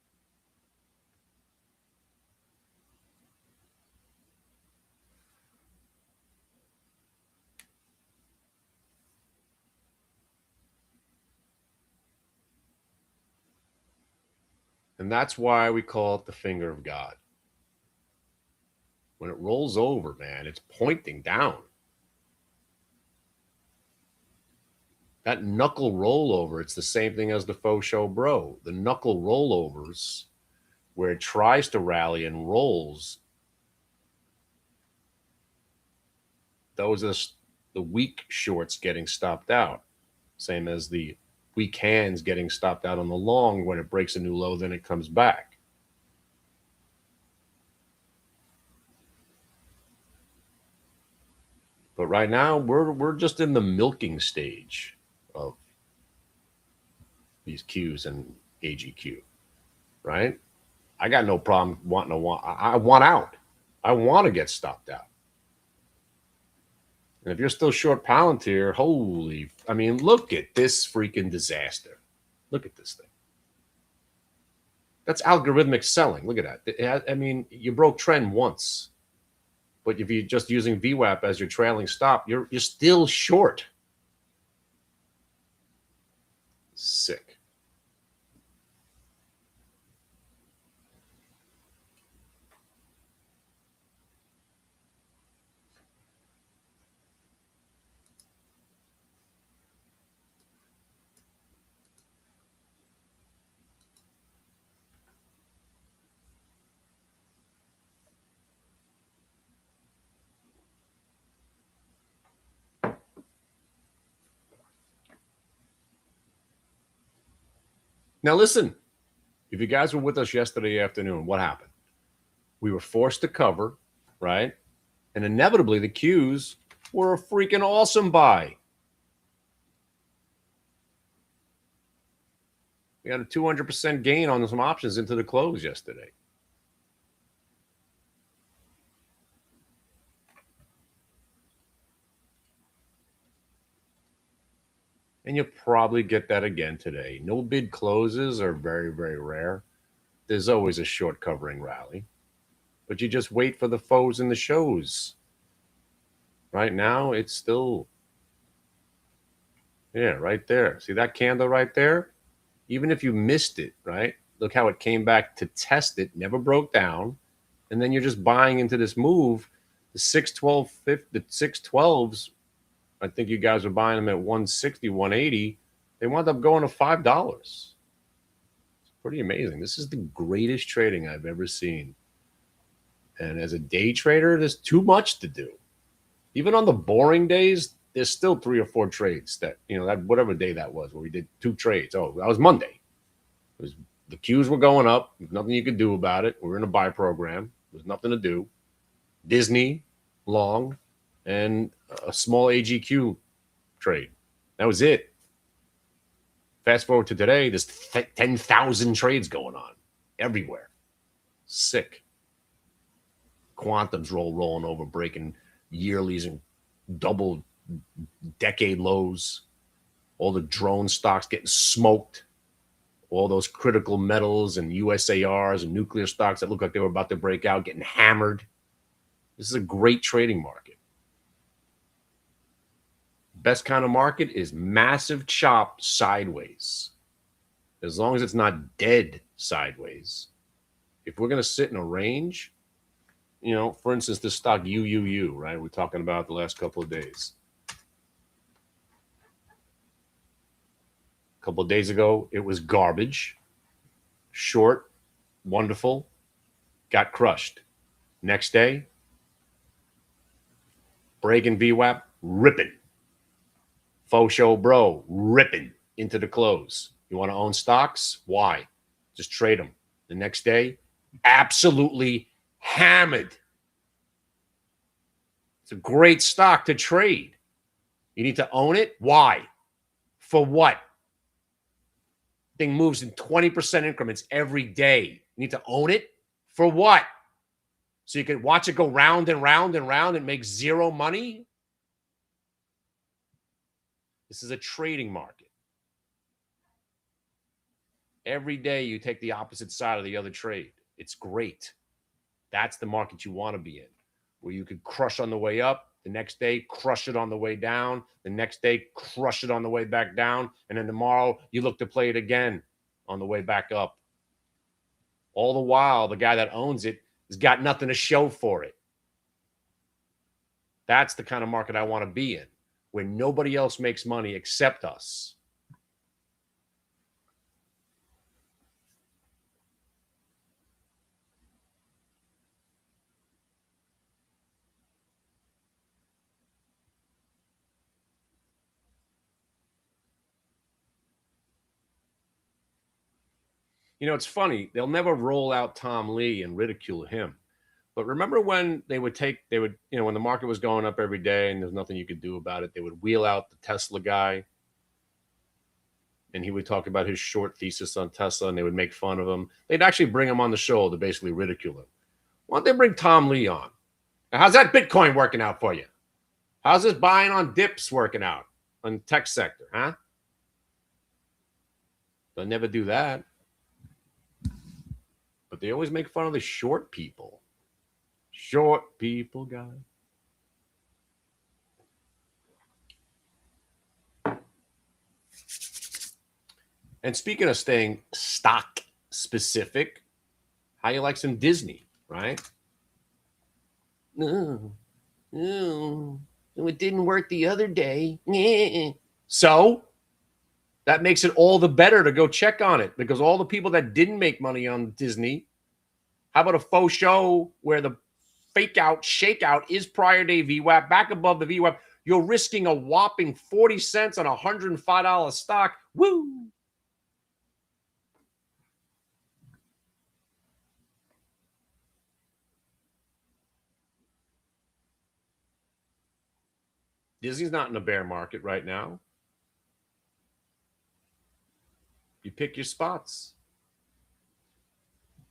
And that's why we call it the finger of God. When it rolls over, man, it's pointing down. That knuckle rollover, it's the same thing as the faux show bro. The knuckle rollovers, where it tries to rally and rolls, those are the weak shorts getting stopped out. Same as the weak hands getting stopped out on the long. When it breaks a new low, then it comes back. But right now, we're just in the milking stage of these Qs and AGQ, right? I got no problem I want out. I want to get stopped out. And if you're still short Palantir, look at this freaking disaster. Look at this thing. That's algorithmic selling. Look at that. You broke trend once. But if you're just using VWAP as your trailing stop, you're still short. Now, listen, if you guys were with us yesterday afternoon, what happened? We were forced to cover, right? And inevitably, the Qs were a freaking awesome buy. We had a 200% gain on some options into the close yesterday. And you'll probably get that again today. No bid closes are very, very rare. There's always a short covering rally. But you just wait for the foes and the shows. Right now, it's still, yeah, right there. See that candle right there? Even if you missed it, right? Look how it came back to test it, never broke down. And then you're just buying into this move. The 612s, I think you guys were buying them at 160, 180. They wound up going to $5. It's pretty amazing. This is the greatest trading I've ever seen. And as a day trader, there's too much to do. Even on the boring days, there's still 3 or 4 trades that, that whatever day that was where we did 2 trades. Oh, that was Monday. The Qs were going up. There's nothing you could do about it. We were in a buy program. There's nothing to do. Disney, long, and a small AGQ trade. That was it. Fast forward to today, there's 10,000 trades going on everywhere. Sick. Quantum's rolling over, breaking yearlies and double decade lows. All the drone stocks getting smoked. All those critical metals and USARs and nuclear stocks that look like they were about to break out getting hammered. This is a great trading market. Best kind of market is massive chop sideways. As long as it's not dead sideways. If we're going to sit in a range, for instance, this stock UUU, right? We're talking about the last couple of days. A couple of days ago, it was garbage. Short, wonderful, got crushed. Next day, breaking VWAP, ripping. Faux show bro, ripping into the close. You want to own stocks? Why? Just trade them. The next day, absolutely hammered. It's a great stock to trade. You need to own it. Why? For what? Thing moves in 20% increments every day. You need to own it. For what? So you can watch it go round and round and round and make zero money? This is a trading market. Every day you take the opposite side of the other trade. It's great. That's the market you want to be in, where you could crush on the way up, the next day crush it on the way down, the next day crush it on the way back down, and then tomorrow you look to play it again on the way back up. All the while, the guy that owns it has got nothing to show for it. That's the kind of market I want to be in, where nobody else makes money except us. It's funny. They'll never roll out Tom Lee and ridicule him. But remember when when the market was going up every day and there's nothing you could do about it, they would wheel out the Tesla guy and he would talk about his short thesis on Tesla and they would make fun of him. They'd actually bring him on the show to basically ridicule him. Why don't they bring Tom Lee on? Now, how's that Bitcoin working out for you? How's this buying on dips working out on the tech sector, huh? They'll never do that. But they always make fun of the short people. Short people, guy. And speaking of staying stock specific, how you like some Disney, right? No, it didn't work the other day. So that makes it all the better to go check on it, because all the people that didn't make money on Disney, how about a faux show where the fake out, shakeout is prior day VWAP, back above the VWAP? You're risking a whopping 40 cents on a $105 stock. Woo! Disney's not in a bear market right now. You pick your spots.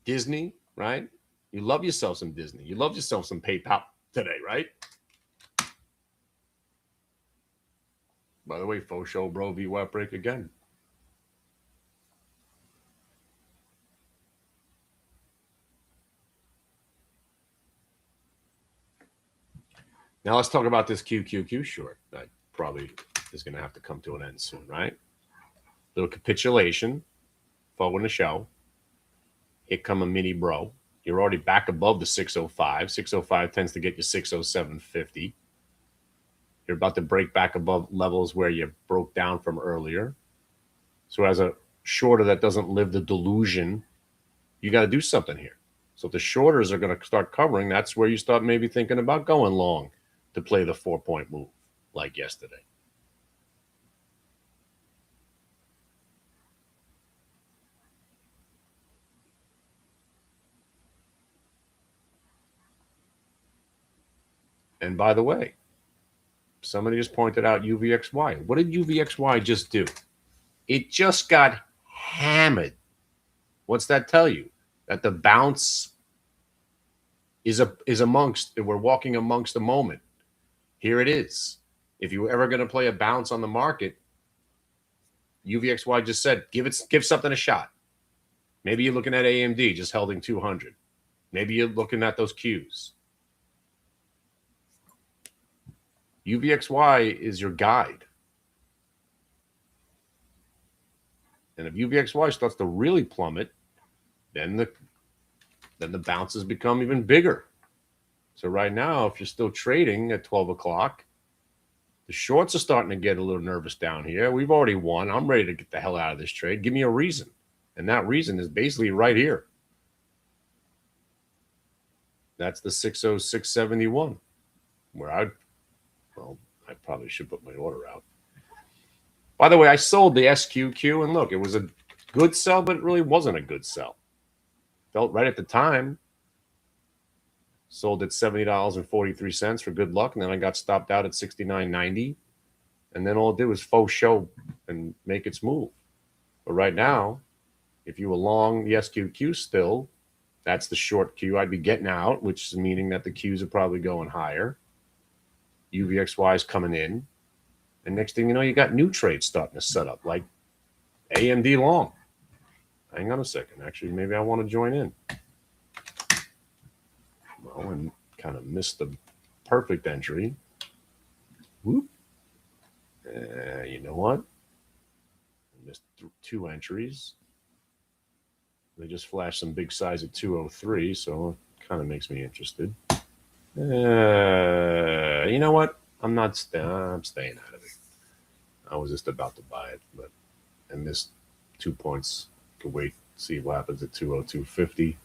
Disney, right? You love yourself some Disney. You love yourself some PayPal today, right? By the way, faux show, bro, VWAP break again. Now let's talk about this QQQ short that probably is going to have to come to an end soon, right? Little capitulation, forward in the show. Here come a mini bro. You're already back above the 605. 605 tends to get you 607.50. You're about to break back above levels where you broke down from earlier. So as a shorter that doesn't live the delusion, you got to do something here. So if the shorters are going to start covering, that's where you start maybe thinking about going long to play the 4-point move like yesterday. And by the way, somebody just pointed out UVXY. What did UVXY just do? It just got hammered. What's that tell you? That the bounce is amongst, we're walking amongst the moment. Here it is. If you were ever going to play a bounce on the market, UVXY just said, give something a shot. Maybe you're looking at AMD just holding 200. Maybe you're looking at those Qs. UVXY is your guide. And if UVXY starts to really plummet, then the bounces become even bigger. So right now, if you're still trading at 12 o'clock, the shorts are starting to get a little nervous down here. We've already won. I'm ready to get the hell out of this trade. Give me a reason. And that reason is basically right here. That's the 606.71, where I probably should put my order out. By the way, I sold the SQQ, and look, it was a good sell, but it really wasn't a good sell. Felt right at the time. Sold at $70.43 for good luck, and then I got stopped out at $69.90. And then all it did was faux show and make its move. But right now, if you were long the SQQ still, that's the short Q I'd be getting out, which is meaning that the Qs are probably going higher. UVXY is coming in. And next thing you know, you got new trades starting to set up, like AMD long. Hang on a second. Actually, maybe I want to join in. Well, and kind of missed the perfect entry. Whoop. You know what? I missed 2 entries. They just flashed some big size at 203, so it kind of makes me interested. You know what? I'm staying out of it. I was just about to buy it, but I missed 2 points. Could wait, see what happens at 202.50.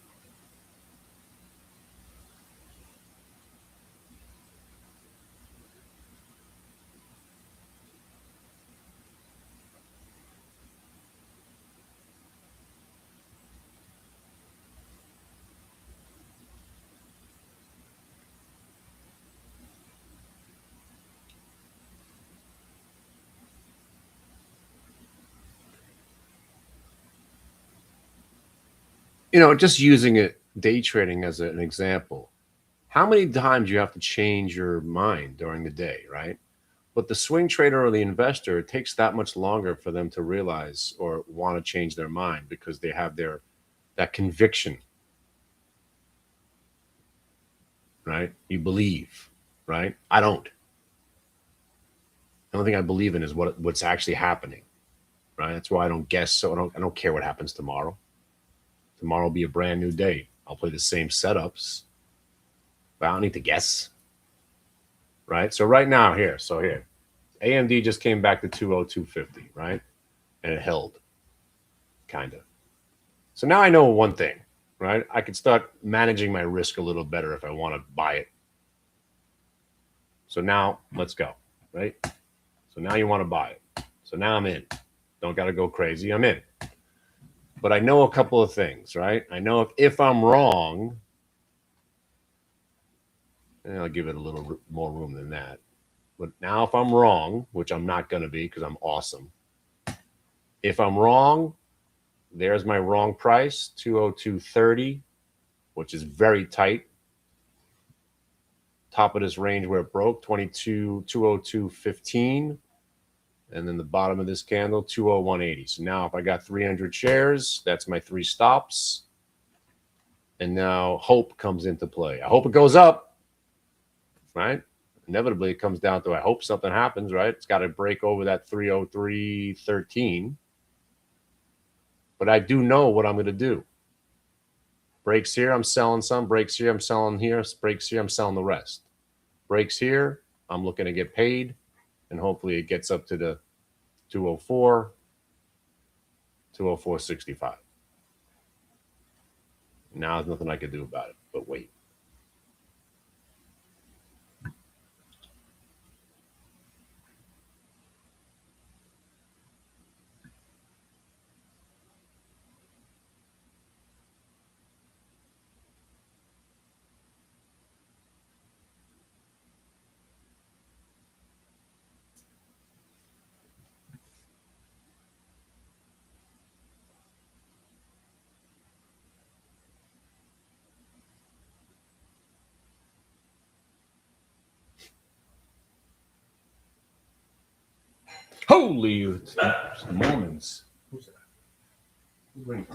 Just using it, day trading as an example, how many times you have to change your mind during the day, right? But the swing trader or the investor, it takes that much longer for them to realize or want to change their mind because they have that conviction, right? You believe, right? I don't. The only thing I believe in is what's actually happening, right? That's why I don't guess. So I don't care what happens tomorrow. Tomorrow will be a brand new day. I'll play the same setups, but I don't need to guess, right? So right now here, AMD just came back to 202.50, right? And it held, kind of. So now I know one thing, right? I can start managing my risk a little better if I want to buy it. So now let's go, right? So now you want to buy it. So now I'm in. Don't got to go crazy. I'm in. But I know a couple of things, right? I know if I'm wrong, and I'll give it a little more room than that. But now if I'm wrong, which I'm not going to be because I'm awesome, if I'm wrong, there's my wrong price, 202.30, which is very tight. Top of this range where it broke, 202.15. And then the bottom of this candle, 201.80. So now if I got 300 shares, that's my 3 stops. And now hope comes into play. I hope it goes up, right? Inevitably, it comes down to I hope something happens, right? It's got to break over that 303.13. But I do know what I'm going to do. Breaks here, I'm selling some. Breaks here, I'm selling here. Breaks here, I'm selling the rest. Breaks here, I'm looking to get paid. And hopefully it gets up to the 204, 204.65. Now there's nothing I can do about it, but wait. Holy Mormons. Who's that? Who's ringing?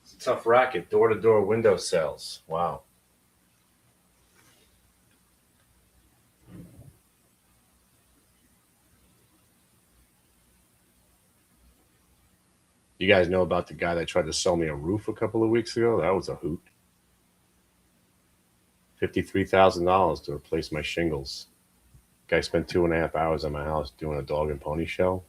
It's a tough racket. Door-to-door window sales. Wow. You guys know about the guy that tried to sell me a roof a couple of weeks ago? That was a hoot. $53,000 to replace my shingles. Guy spent 2.5 hours at my house doing a dog and pony show.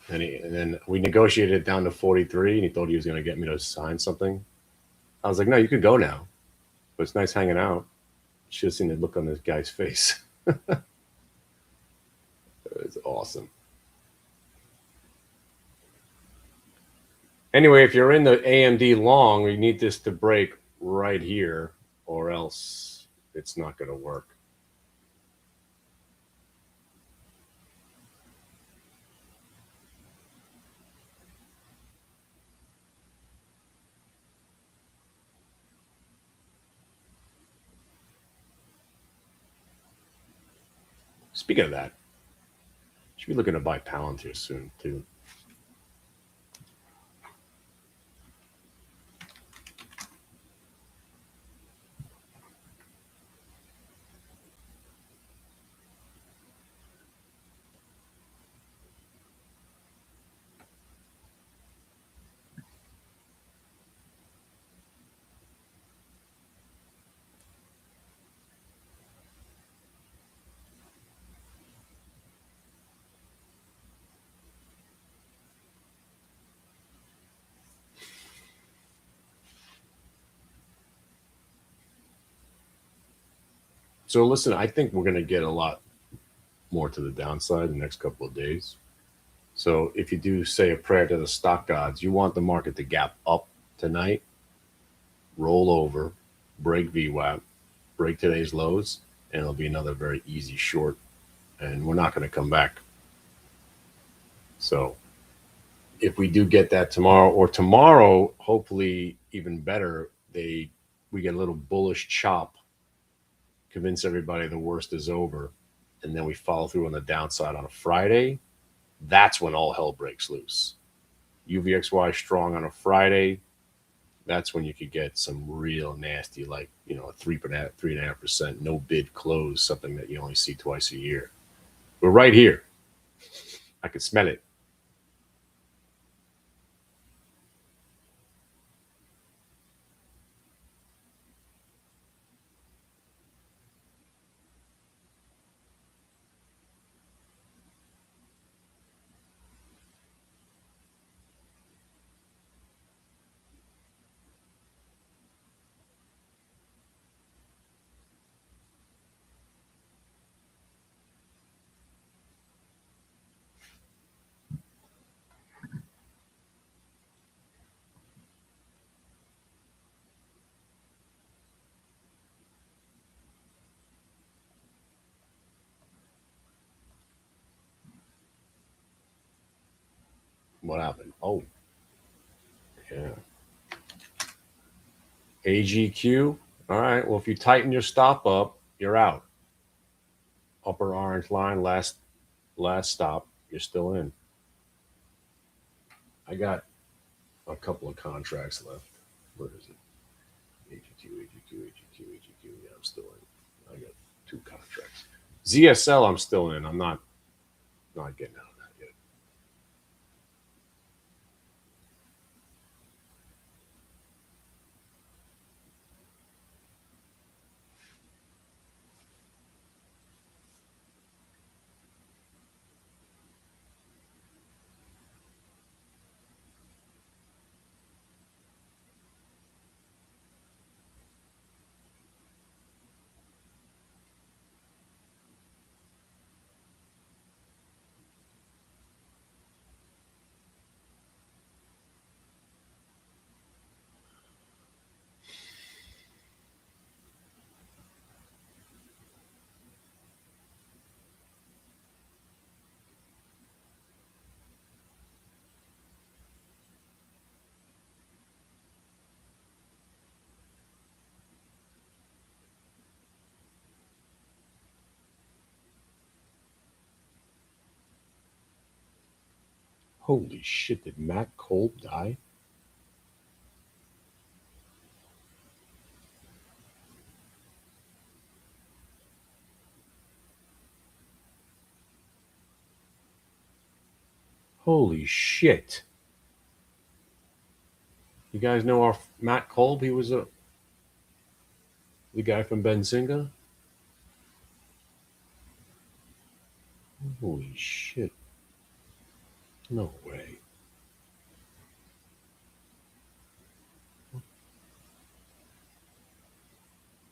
And then we negotiated it down to 43, and he thought he was going to get me to sign something. I was like, no, you could go now. But it's nice hanging out. Should have seen the look on this guy's face. It's awesome. Anyway, if you're in the AMD long, you need this to break right here, or else it's not going to work. Speaking of that, should be looking to buy Palantir soon, too. So listen, I think we're going to get a lot more to the downside in the next couple of days. So if you do say a prayer to the stock gods, you want the market to gap up tonight, roll over, break VWAP, break today's lows, and it'll be another very easy short. And we're not going to come back. So if we do get that tomorrow, or tomorrow, hopefully even better, we get a little bullish chop, convince everybody the worst is over, and then we follow through on the downside on a Friday. That's when all hell breaks loose. UVXY strong on a Friday. That's when you could get some real nasty, like a 3.5% no bid close, something that you only see twice a year. We're right here. I could smell it. What happened? Oh, yeah. AGQ. All right. Well, if you tighten your stop up, you're out. Upper orange line, last stop, you're still in. I got a couple of contracts left. Where is it? AGQ, AGQ, AGQ, AGQ. Yeah, I'm still in. I got 2 contracts. ZSL, I'm still in. I'm not getting out of that yet. Holy shit! Did Matt Kolb die? Holy shit! You guys know our Matt Kolb? He was the guy from Benzinga. Holy shit! No way.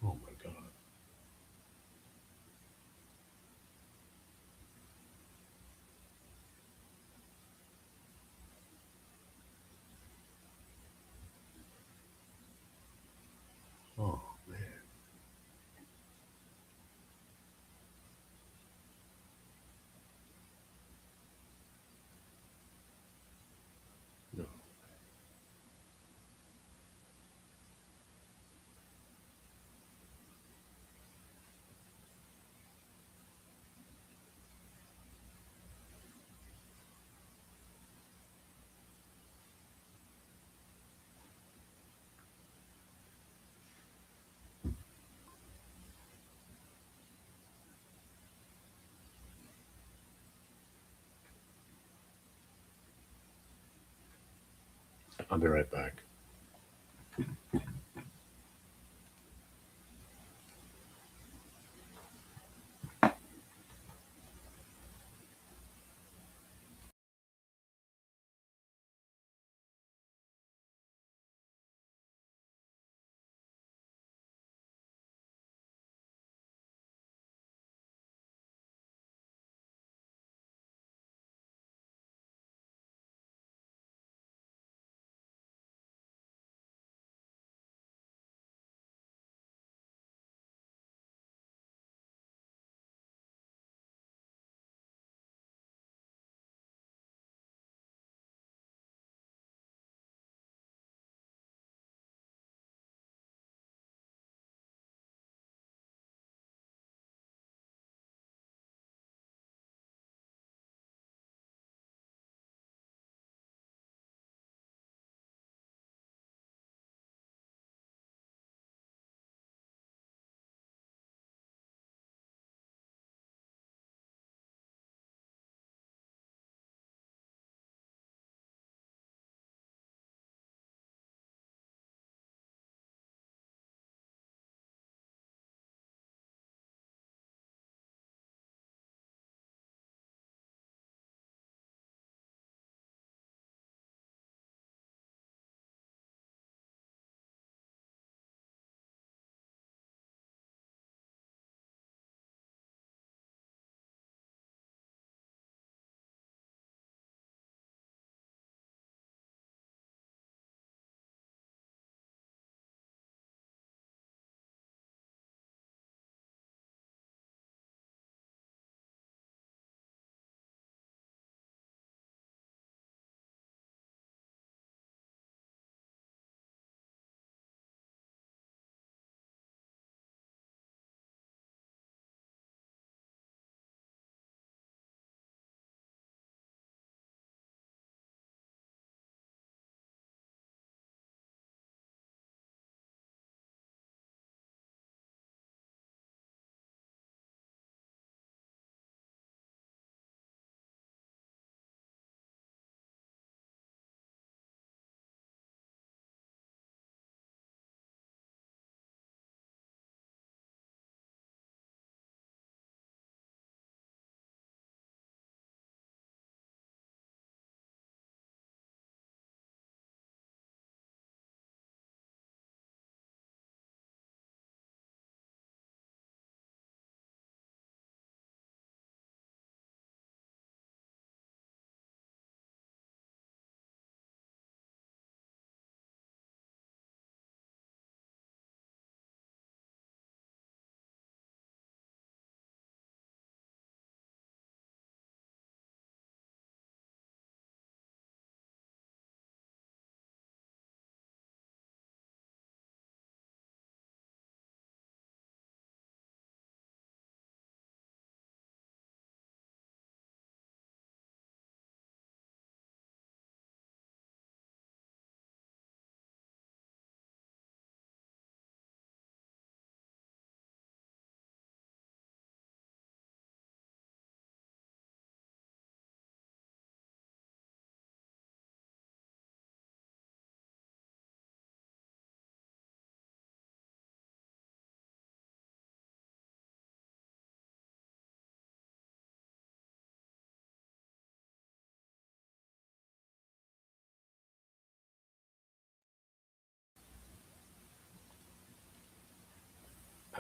Oh my god. Oh man. No. I'll be right back.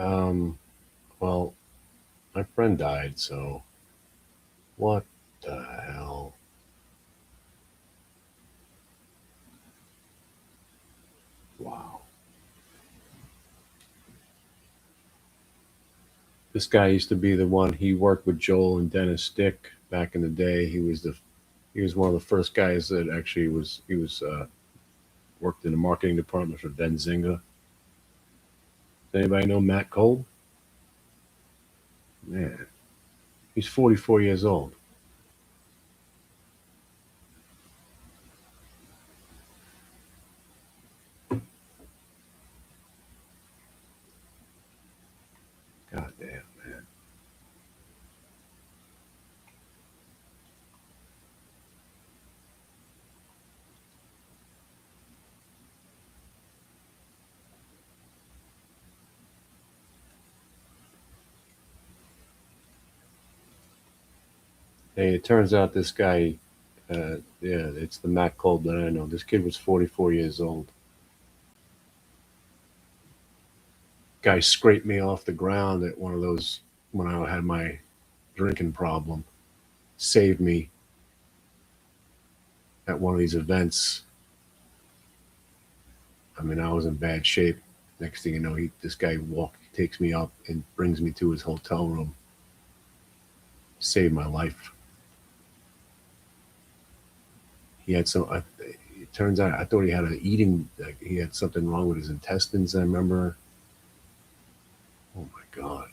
Well, my friend died, so what the hell? Wow. This guy used to be the one. He worked with Joel and Dennis Dick back in the day. He was one of the first guys that actually was worked in the marketing department for Benzinga. Anybody know Matt Cole? Man, he's 44 years old. God damn, man. Hey, it turns out this guy, yeah, it's the Matt Cole that I know. This kid was 44 years old. Guy scraped me off the ground at one of those when I had my drinking problem. Saved me at one of these events. I mean, I was in bad shape. Next thing you know, this guy takes me up and brings me to his hotel room. Saved my life. He had some. It turns out I thought he had he had something wrong with his intestines. I remember. Oh my god.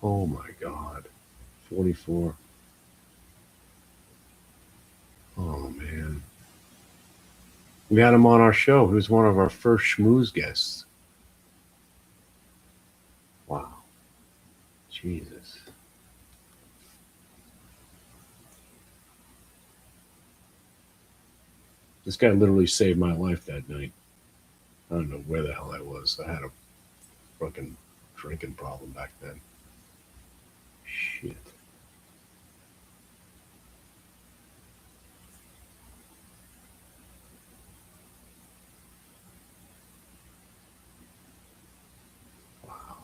Oh my god. 44. Oh man. We had him on our show. He was one of our first schmooze guests. Wow. Jesus. This guy literally saved my life that night. I don't know where the hell I was. I had a fucking drinking problem back then. Shit. Wow.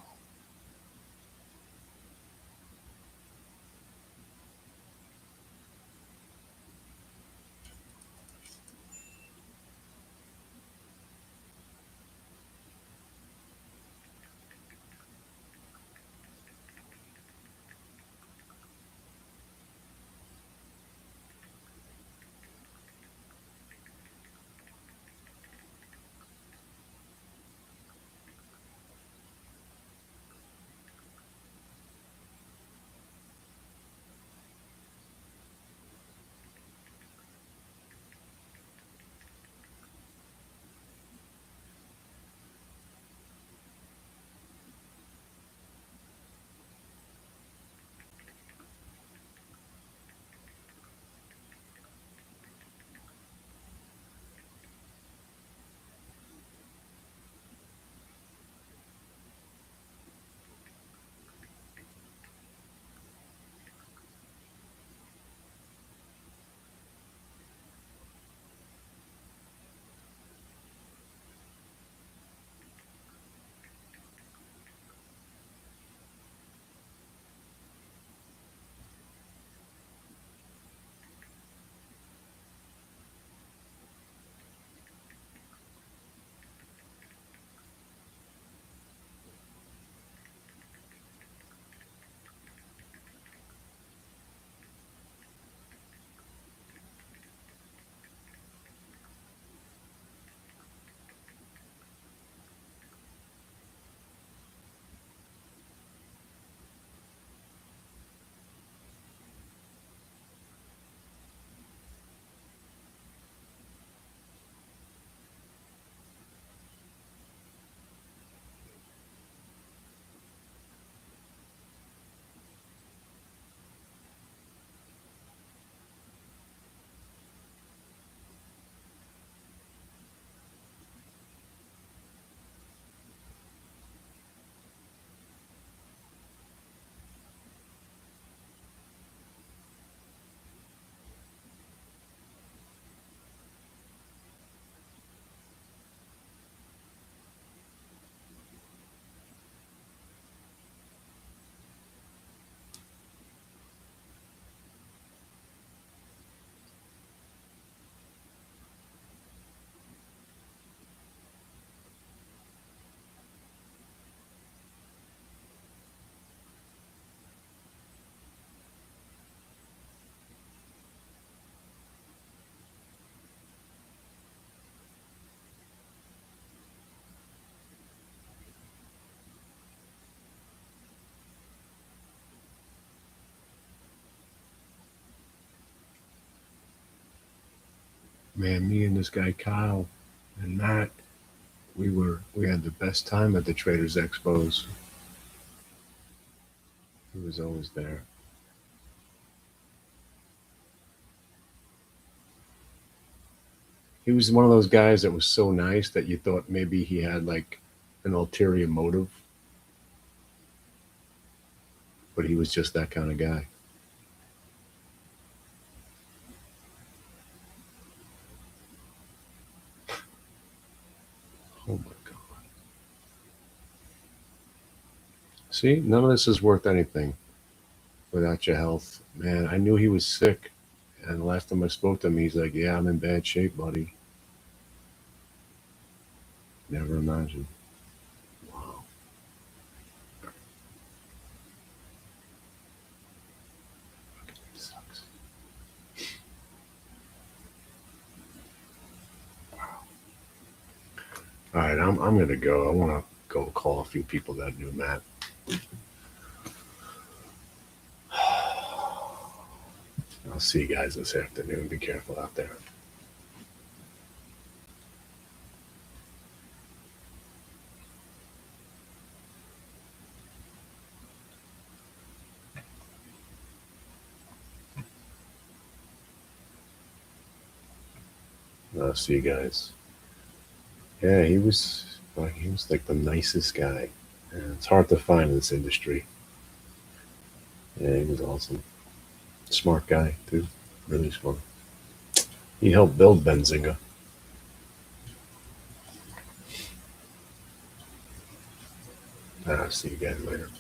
Man, me and this guy Kyle and Matt, we had the best time at the Traders Expos. He was always there. He was one of those guys that was so nice that you thought maybe he had like an ulterior motive. But he was just that kind of guy. Oh my God. See, none of this is worth anything without your health. Man, I knew he was sick. And the last time I spoke to him, he's like, yeah, I'm in bad shape, buddy. Never imagined. Wow. It sucks. Wow. All right, I'm going to go. I want to go call a few people that knew Matt. I'll see you guys this afternoon. Be careful out there. I'll see you guys. Yeah, he was like the nicest guy. And it's hard to find in this industry. Yeah, he was awesome. Smart guy, too. Really smart. He helped build Benzinga. I'll see you guys later.